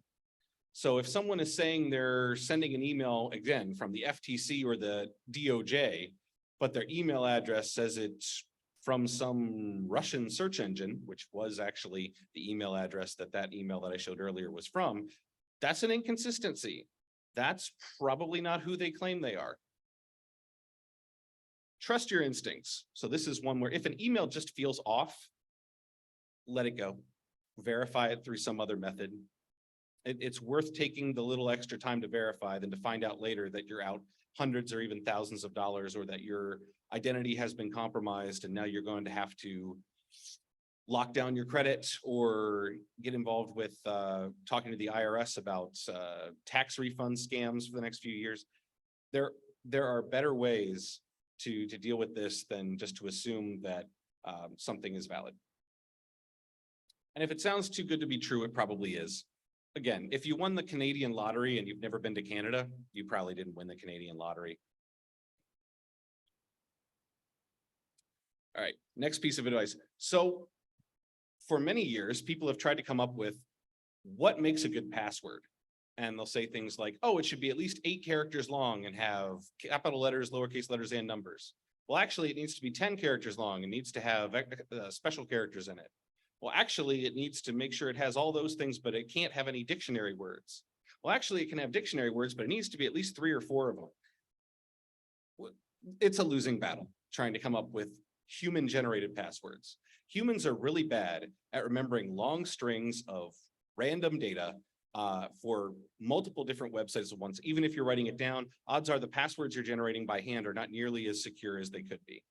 So if someone is saying they're sending an email, again, from the FTC or the DOJ, but their email address says it's from some Russian search engine, which was actually the email address that email that I showed earlier was from, that's an inconsistency. That's probably not who they claim they are. Trust your instincts. So this is one where if an email just feels off, let it go. Verify it through some other method. It's worth taking the little extra time to verify than to find out later that you're out hundreds or even thousands of dollars, or that your identity has been compromised and now you're going to have to lock down your credit or get involved with talking to the IRS about tax refund scams for the next few years. There are better ways to deal with this than just to assume that something is valid. And if it sounds too good to be true, it probably is. Again, if you won the Canadian lottery and you've never been to Canada, you probably didn't win the Canadian lottery. All right, next piece of advice. So for many years, people have tried to come up with what makes a good password. And they'll say things like, oh, it should be at least 8 characters long and have capital letters, lowercase letters, and numbers. Well, actually, it needs to be 10 characters long and needs to have special characters in it. Well, actually, it needs to make sure it has all those things, but it can't have any dictionary words. Well, actually, it can have dictionary words, but it needs to be at least 3 or 4 of them. It's a losing battle trying to come up with human-generated passwords. Humans are really bad at remembering long strings of random data for multiple different websites at once. Even if you're writing it down, odds are the passwords you're generating by hand are not nearly as secure as they could be.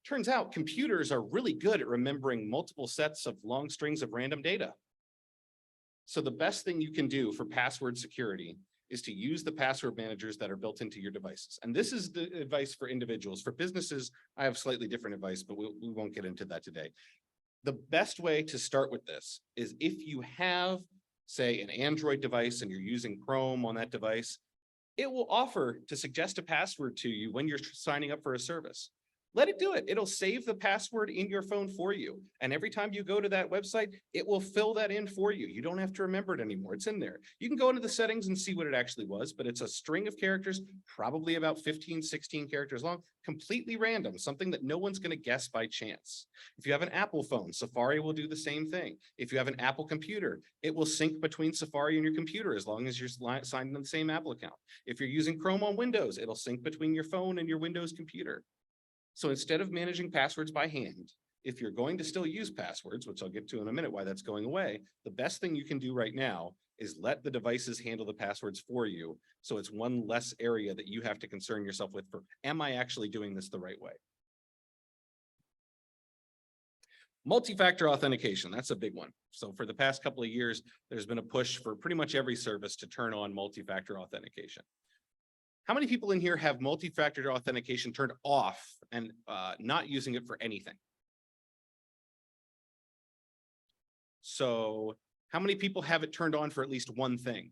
Turns out computers are really good at remembering multiple sets of long strings of random data. So the best thing you can do for password security is to use the password managers that are built into your devices. And this is the advice for individuals. For businesses, I have slightly different advice, but we won't get into that today. The best way to start with this is if you have, say, an Android device and you're using Chrome on that device, it will offer to suggest a password to you when you're signing up for a service. Let it do it. It'll save the password in your phone for you. And every time you go to that website, it will fill that in for you. You don't have to remember it anymore. It's in there. You can go into the settings and see what it actually was, but it's a string of characters, probably about 15, 16 characters long, completely random, something that no one's going to guess by chance. If you have an Apple phone, Safari will do the same thing. If you have an Apple computer, it will sync between Safari and your computer as long as you're signed in the same Apple account. If you're using Chrome on Windows, it'll sync between your phone and your Windows computer. So instead of managing passwords by hand, if you're going to still use passwords, which I'll get to in a minute why that's going away, the best thing you can do right now is let the devices handle the passwords for you. So it's one less area that you have to concern yourself with for, am I actually doing this the right way? Multi-factor authentication, that's a big one. So for the past couple of years, there's been a push for pretty much every service to turn on multi-factor authentication. How many people in here have multi-factor authentication turned off and not using it for anything? So how many people have it turned on for at least one thing?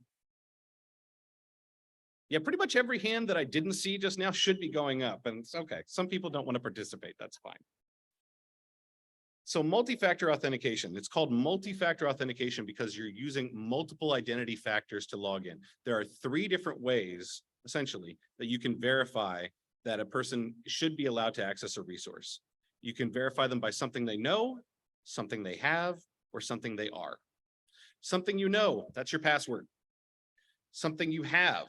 Yeah, pretty much every hand that I didn't see just now should be going up, and it's okay. Some people don't want to participate, that's fine. So multi-factor authentication, it's called multi-factor authentication because you're using multiple identity factors to log in. There are 3 different ways essentially, that you can verify that a person should be allowed to access a resource. You can verify them by something they know, something they have, or something they are. Something you know, that's your password. Something you have.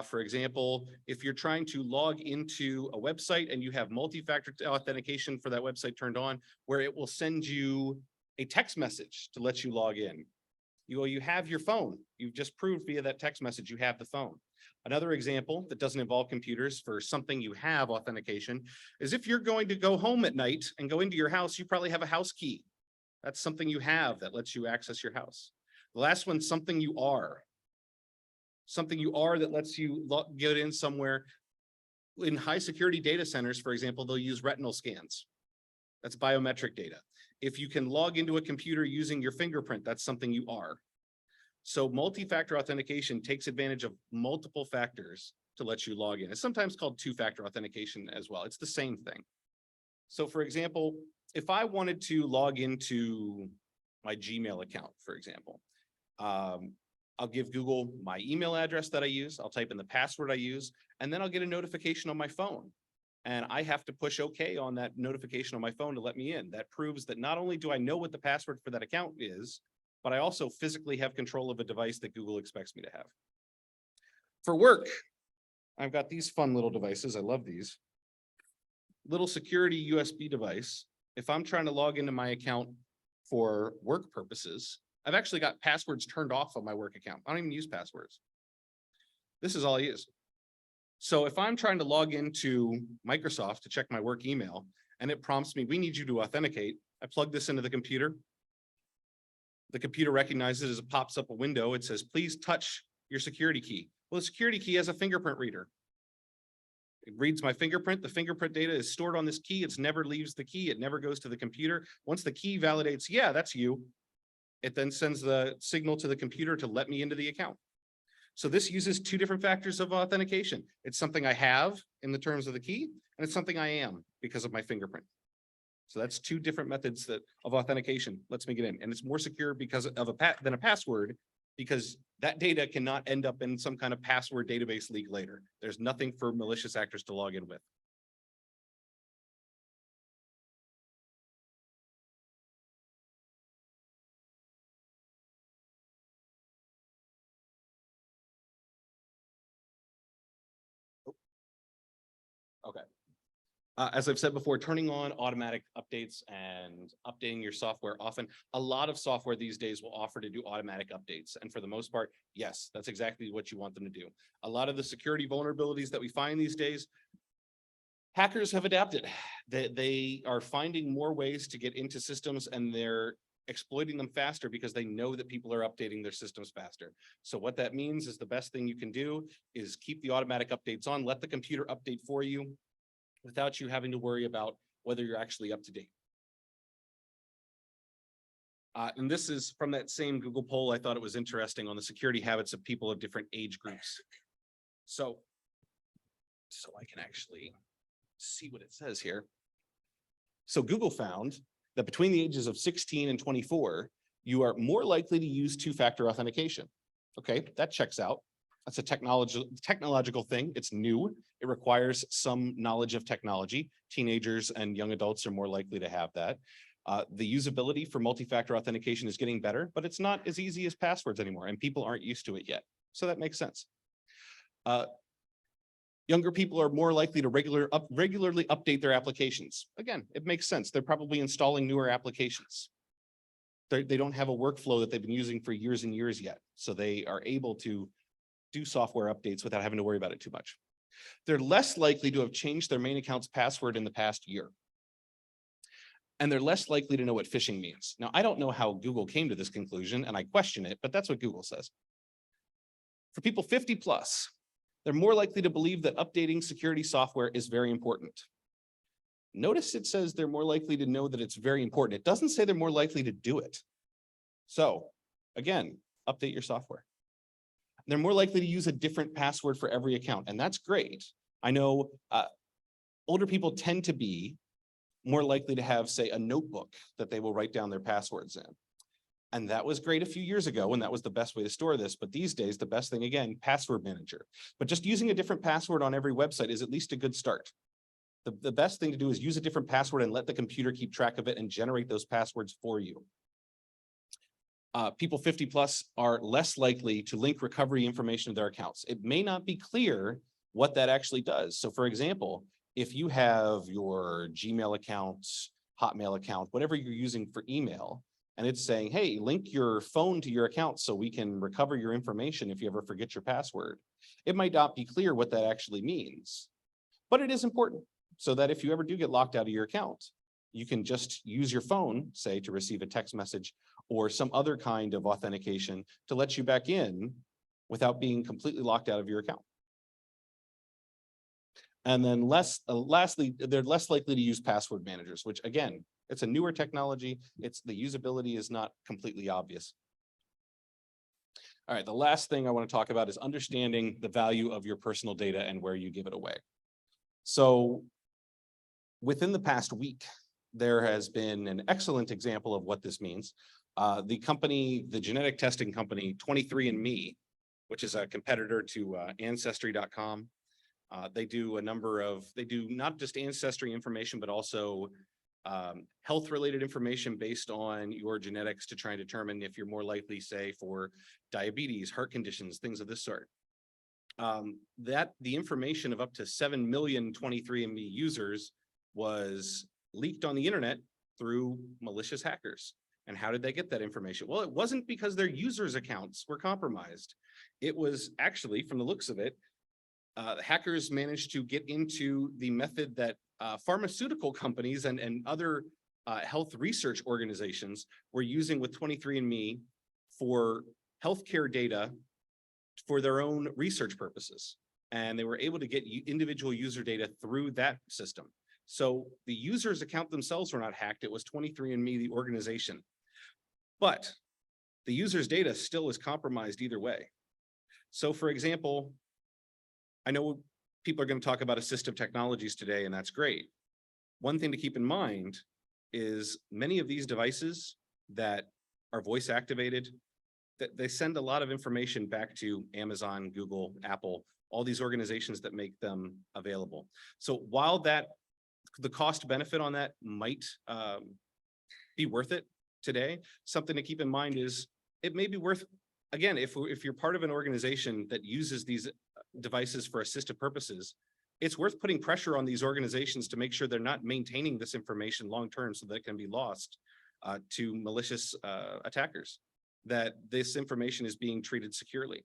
For example, if you're trying to log into a website and you have multi-factor authentication for that website turned on, where it will send you a text message to let you log in. You have your phone. You've just proved via that text message you have the phone. Another example that doesn't involve computers for something you have authentication is if you're going to go home at night and go into your house, you probably have a house key. That's something you have that lets you access your house. The last one, something you are. Something you are that lets you get in somewhere. In high security data centers, for example, they'll use retinal scans. That's biometric data. If you can log into a computer using your fingerprint, that's something you are. So multi-factor authentication takes advantage of multiple factors to let you log in. It's sometimes called 2-factor authentication as well. It's the same thing. So for example, if I wanted to log into my Gmail account, for example, I'll give Google my email address that I use. I'll type in the password I use, and then I'll get a notification on my phone. And I have to push OK on that notification on my phone to let me in. That proves that not only do I know what the password for that account is, but I also physically have control of a device that Google expects me to have. For work, I've got these fun little devices. I love these. Little security USB device. If I'm trying to log into my account for work purposes, I've actually got passwords turned off on my work account. I don't even use passwords. This is all I use. So if I'm trying to log into Microsoft to check my work email and it prompts me, we need you to authenticate, I plug this into the computer. The computer recognizes as it pops up a window, it says, please touch your security key. Well, the security key has a fingerprint reader. It reads my fingerprint. The fingerprint data is stored on this key. It never leaves the key. It never goes to the computer. Once the key validates, yeah, that's you, it then sends the signal to the computer to let me into the account. So this uses 2 different factors of authentication. It's something I have in the terms of the key, and it's something I am because of my fingerprint. So that's 2 different methods of authentication lets me get in, and it's more secure because of than a password because that data cannot end up in some kind of password database leak later. There's nothing for malicious actors to log in with. Okay. As I've said before, turning on automatic updates and updating your software often, a lot of software these days will offer to do automatic updates. And for the most part, yes, that's exactly what you want them to do. A lot of the security vulnerabilities that we find these days, hackers have adapted. They are finding more ways to get into systems, and they're exploiting them faster because they know that people are updating their systems faster. So what that means is the best thing you can do is keep the automatic updates on, let the computer update for you without you having to worry about whether you're actually up to date. And this is from that same Google poll. I thought it was interesting on the security habits of people of different age groups. So I can actually see what it says here. So Google found that between the ages of 16 and 24, you are more likely to use two-factor authentication. Okay, that checks out. That's a technological thing. It's new. It requires some knowledge of technology. Teenagers and young adults are more likely to have that. The usability for multi-factor authentication is getting better, but it's not as easy as passwords anymore, and people aren't used to it yet. So that makes sense. Younger people are more likely to regularly update their applications. Again, it makes sense. They're probably installing newer applications. They don't have a workflow that they've been using for years and years yet. So they are able to do software updates without having to worry about it too much. They're less likely to have changed their main account's password in the past year. And they're less likely to know what phishing means. Now, I don't know how Google came to this conclusion, and I question it, but that's what Google says. For people 50 plus, they're more likely to believe that updating security software is very important. Notice it says they're more likely to know that it's very important. It doesn't say they're more likely to do it. So again, update your software. They're more likely to use a different password for every account, and that's great. I know older people tend to be more likely to have, say, a notebook that they will write down their passwords in. And that was great a few years ago, and that was the best way to store this. But these days, the best thing, again, password manager. But just using a different password on every website is at least a good start. The best thing to do is use a different password and let the computer keep track of it and generate those passwords for you. People 50 plus are less likely to link recovery information to their accounts. It may not be clear what that actually does. So for example, if you have your Gmail account, Hotmail account, whatever you're using for email, and it's saying, hey, link your phone to your account so we can recover your information if you ever forget your password. It might not be clear what that actually means, but it is important so that if you ever do get locked out of your account, you can just use your phone, say, to receive a text message or some other kind of authentication to let you back in without being completely locked out of your account. And then lastly, they're less likely to use password managers, which again, it's a newer technology. The usability is not completely obvious. All right, the last thing I want to talk about is understanding the value of your personal data and where you give it away. So within the past week, there has been an excellent example of what this means. The genetic testing company, 23andMe, which is a competitor to Ancestry.com. They do not just ancestry information, but also health-related information based on your genetics to try and determine if you're more likely, say, for diabetes, heart conditions, things of this sort. The information of up to 7 million 23andMe users was leaked on the internet through malicious hackers. And how did they get that information? Well, it wasn't because their users' accounts were compromised. It was actually, from the looks of it, hackers managed to get into the method that pharmaceutical companies and other health research organizations were using with 23andMe for healthcare data for their own research purposes. And they were able to get individual user data through that system. So the user's account themselves were not hacked. It was 23andMe, the organization. But the user's data still is compromised either way. So for example, I know people are going to talk about assistive technologies today, and that's great. One thing to keep in mind is many of these devices that are voice activated they send a lot of information back to Amazon, Google, Apple, all these organizations that make them available. So while the cost benefit on that might be worth it today, something to keep in mind is it may be worth, again, if you're part of an organization that uses these devices for assistive purposes, it's worth putting pressure on these organizations to make sure they're not maintaining this information long-term so that it can be lost to malicious attackers, that this information is being treated securely,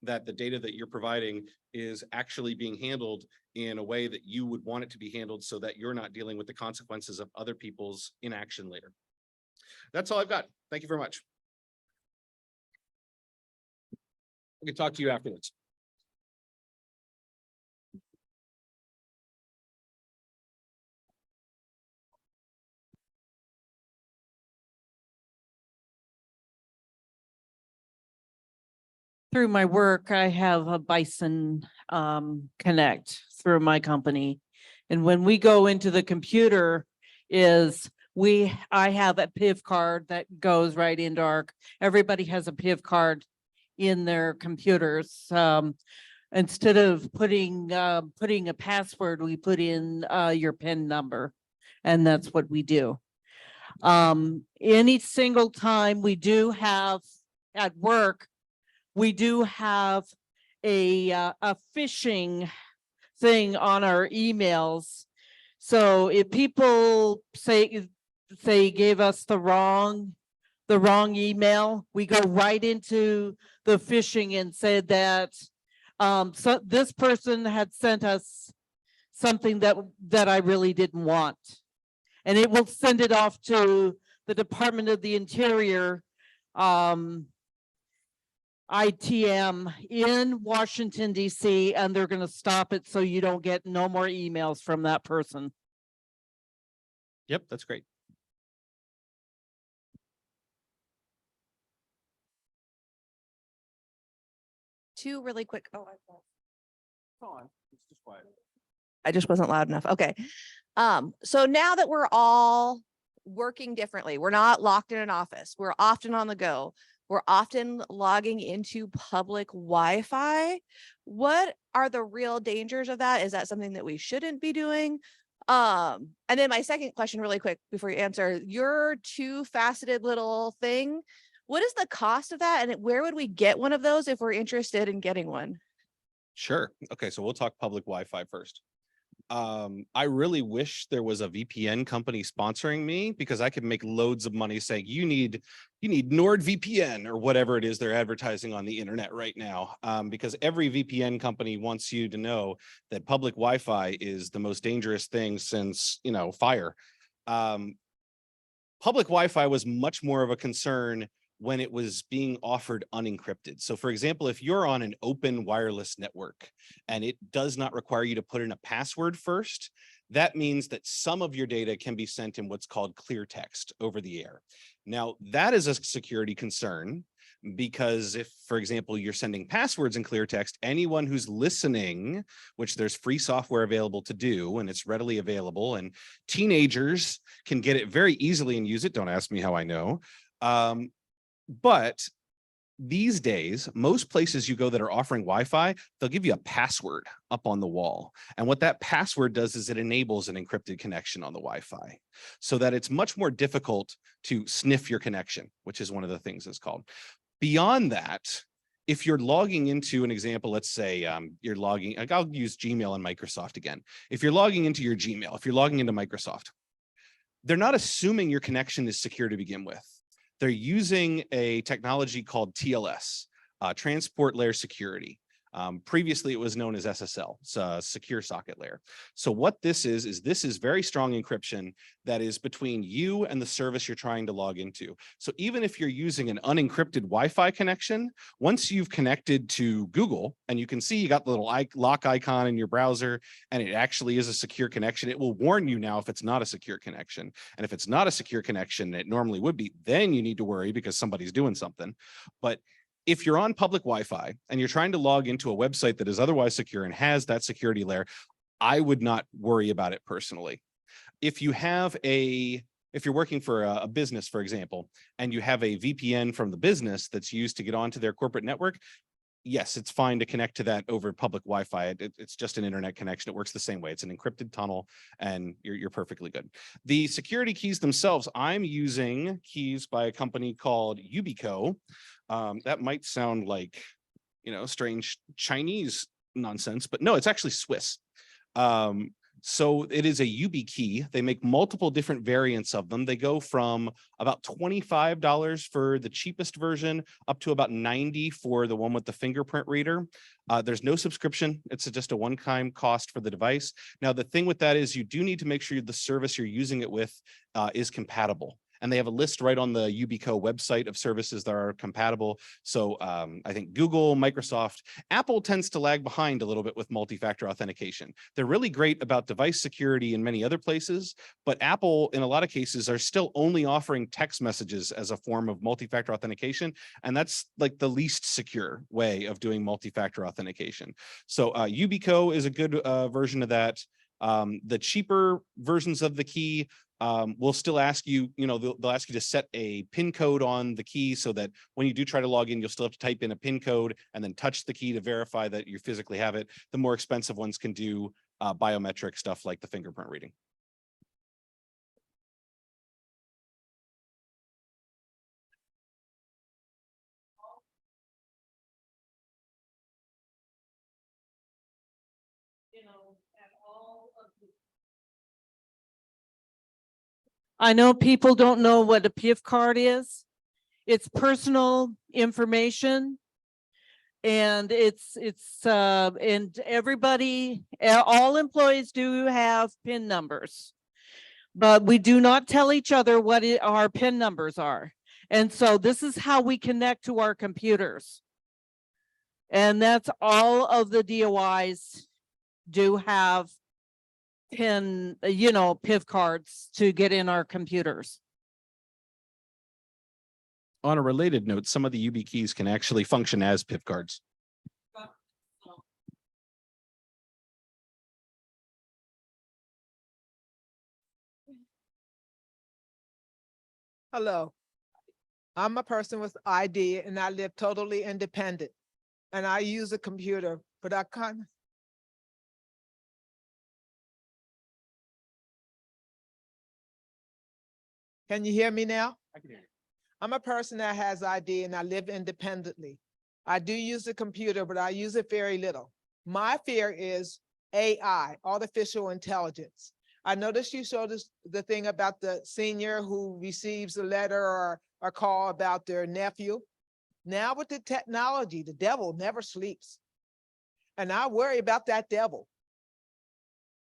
that the data that you're providing is actually being handled in a way that you would want it to be handled so that you're not dealing with the consequences of other people's inaction later. That's all I've got. Thank you very much. I can talk to you afterwards. Through my work, I have a Bison Connect through my company. And when we go into the computer I have a PIV card that goes right into everybody has a PIV card in their computers. Instead of putting a password, we put in your PIN number, and that's what we do. Any single time we do have at work, we do have a phishing thing on our emails. So if people say gave us the wrong email, we go right into the phishing and said that so this person had sent us something that I really didn't want, and it will send it off to the Department of the Interior ITM in Washington, DC, and they're going to stop it so you don't get no more emails from that person. Yep, that's great. Two really quick. Oh, It's just quiet. I just wasn't loud enough. Okay. So now that we're all working differently, we're not locked in an office, we're often on the go, we're often logging into public Wi-Fi. What are the real dangers of that? Is that something that we shouldn't be doing? And then my second question really quick before you answer, your two-faceted little thing, what is the cost of that? And where would we get one of those if we're interested in getting one? Sure. Okay, so we'll talk public Wi-Fi first. I really wish there was a VPN company sponsoring me, because I could make loads of money saying you need NordVPN or whatever it is they're advertising on the internet right now. Because every VPN company wants you to know that public Wi-Fi is the most dangerous thing since, fire. Public Wi-Fi was much more of a concern when it was being offered unencrypted. So for example, if you're on an open wireless network and it does not require you to put in a password first, that means that some of your data can be sent in what's called clear text over the air. Now, that is a security concern, because if, for example, you're sending passwords in clear text, anyone who's listening, which there's free software available to do, and it's readily available, and teenagers can get it very easily and use it. Don't ask me how I know. But these days, most places you go that are offering Wi-Fi, they'll give you a password up on the wall. And what that password does is it enables an encrypted connection on the Wi-Fi, so that it's much more difficult to sniff your connection, which is one of the things it's called. Beyond that, if you're logging into an example, let's say you're logging, I'll use Gmail and Microsoft again. If you're logging into your Gmail, if you're logging into Microsoft, they're not assuming your connection is secure to begin with. They're using a technology called TLS, Transport Layer Security. Previously, it was known as SSL, it's a secure socket layer. So what this is this is very strong encryption that is between you and the service you're trying to log into. So even if you're using an unencrypted Wi-Fi connection, once you've connected to Google and you can see you got the little lock icon in your browser and it actually is a secure connection, it will warn you now if it's not a secure connection. And if it's not a secure connection, it normally would be, then you need to worry because somebody's doing something. But if you're on public Wi-Fi and you're trying to log into a website that is otherwise secure and has that security layer, I would not worry about it personally. If you have a if you're working for a business, for example, and you have a VPN from the business that's used to get onto their corporate network, yes, it's fine to connect to that over public Wi-Fi. It's just an internet connection. It works the same way. It's an encrypted tunnel, and you're perfectly good. The security keys themselves, I'm using keys by a company called Yubico. That might sound like, strange Chinese nonsense, but no, it's actually Swiss. So it is a YubiKey. They make multiple different variants of them. They go from about $25 for the cheapest version up to about $90 for the one with the fingerprint reader. There's no subscription. It's just a one-time cost for the device. Now, the thing with that is you do need to make sure the service you're using it with is compatible. And they have a list right on the Yubico website of services that are compatible. So I think Google, Microsoft, Apple tends to lag behind a little bit with multi-factor authentication. They're really great about device security in many other places, but Apple, in a lot of cases, are still only offering text messages as a form of multi-factor authentication. And that's like the least secure way of doing multi-factor authentication. So Yubico is a good version of that. The cheaper versions of the key will still ask you, they'll ask you to set a PIN code on the key so that when you do try to log in, you'll still have to type in a PIN code and then touch the key to verify that you physically have it. The more expensive ones can do biometric stuff like the fingerprint reading. I know people don't know what a PIF card is. It's personal information. And and everybody, all employees do have PIN numbers, but we do not tell each other what our PIN numbers are. And so this is how we connect to our computers. And that's all of the DOIs do have PIN, PIF cards to get in our computers. On a related note, some of the YubiKeys can actually function as PIF cards. Hello. I'm a person with ID and I live totally independent. And I use a computer, but I can't. Can you hear me now? I can hear you. I'm a person that has ID and I live independently. I do use a computer, but I use it very little. My fear is AI, artificial intelligence. I noticed you showed us the thing about the senior who receives a letter or a call about their nephew. Now with the technology, the devil never sleeps. And I worry about that devil.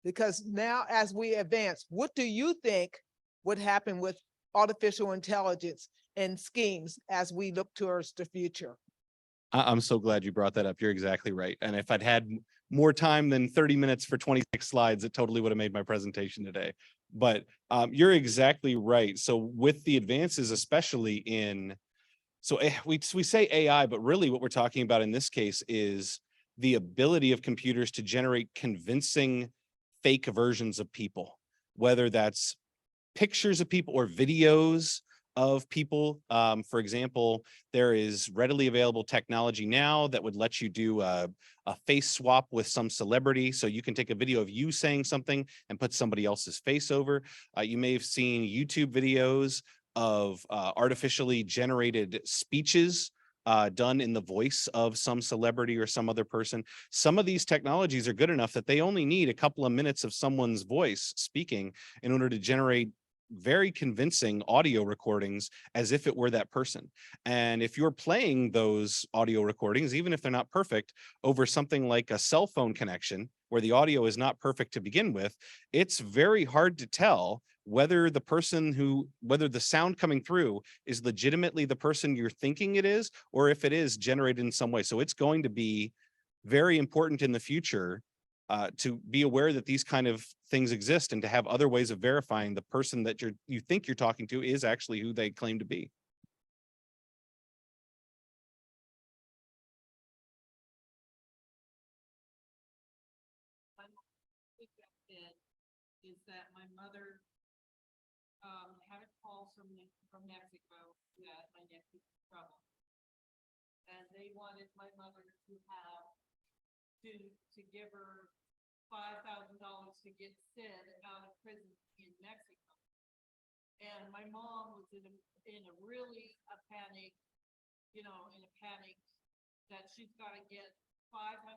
Because now as we advance, what do you think would happen with artificial intelligence and schemes as we look towards the future? I'm so glad you brought that up. You're exactly right. And if I'd had more time than 30 minutes for 26 slides, it totally would have made my presentation today. But you're exactly right. So with the advances, especially in, we say AI, but really what we're talking about in this case is the ability of computers to generate convincing fake versions of people, whether that's pictures of people or videos of people. For example, there is readily available technology now that would let you do a face swap with some celebrity. So you can take a video of you saying something and put somebody else's face over. You may have seen YouTube videos of artificially generated speeches done in the voice of some celebrity or some other person. Some of these technologies are good enough that they only need a couple of minutes of someone's voice speaking in order to generate very convincing audio recordings as if it were that person. And if you're playing those audio recordings, even if they're not perfect, over something like a cell phone connection where the audio is not perfect to begin with, it's very hard to tell whether whether the sound coming through is legitimately the person you're thinking it is, or if it is generated in some way. So it's going to be very important in the future to be aware that these kind of things exist and to have other ways of verifying the person that you think you're talking to is actually who they claim to be. Is that my mother had a call from Mexico that my nephew's in trouble. And they wanted my mother to have, to give her $5,000 to get Sid out of prison in Mexico. And my mom was in a really a panic, you know, in a panic that she's gotta get $500,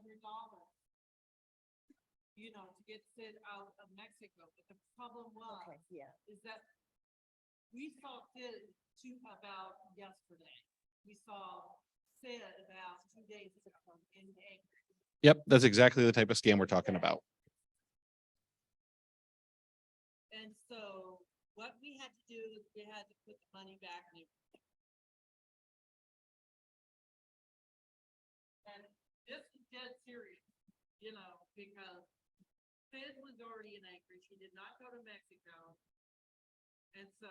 you know, to get Sid out of Mexico. But the problem was, is that we saw Sid about yesterday. We saw Sid about 2 days ago in Anchorage. Yep, that's exactly the type of scam we're talking about. And so what we had to do is we had to put the money back in. And this is dead serious, you know, because Sid was already in Anchorage. He did not go to Mexico. And so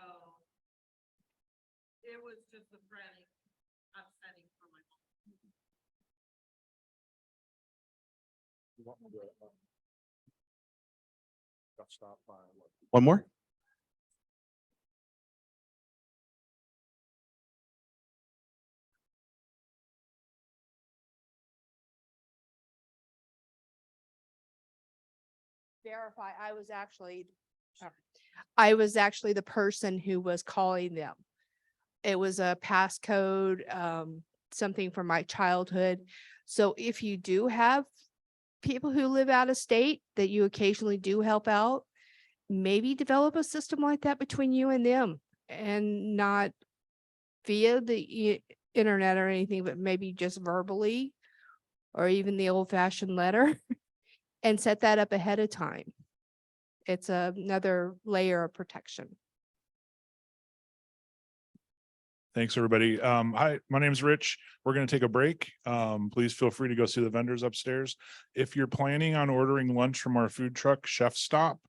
it was just a frantic, upsetting for my mom. One more? Verify, I was actually the person who was calling them. It was a passcode, something from my childhood. So if you do have people who live out of state that you occasionally do help out, maybe develop a system like that between you and them, and not via the internet or anything, but maybe just verbally, or even the old fashioned letter, and set that up ahead of time. It's another layer of protection. Thanks, everybody. Hi, my name's Rich. We're going to take a break. Please feel free to go see the vendors upstairs. If you're planning on ordering lunch from our food truck, Chef Stop,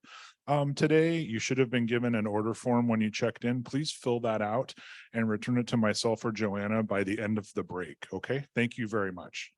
today, you should have been given an order form when you checked in. Please fill that out and return it to myself or Joanna by the end of the break. Okay, thank you very much.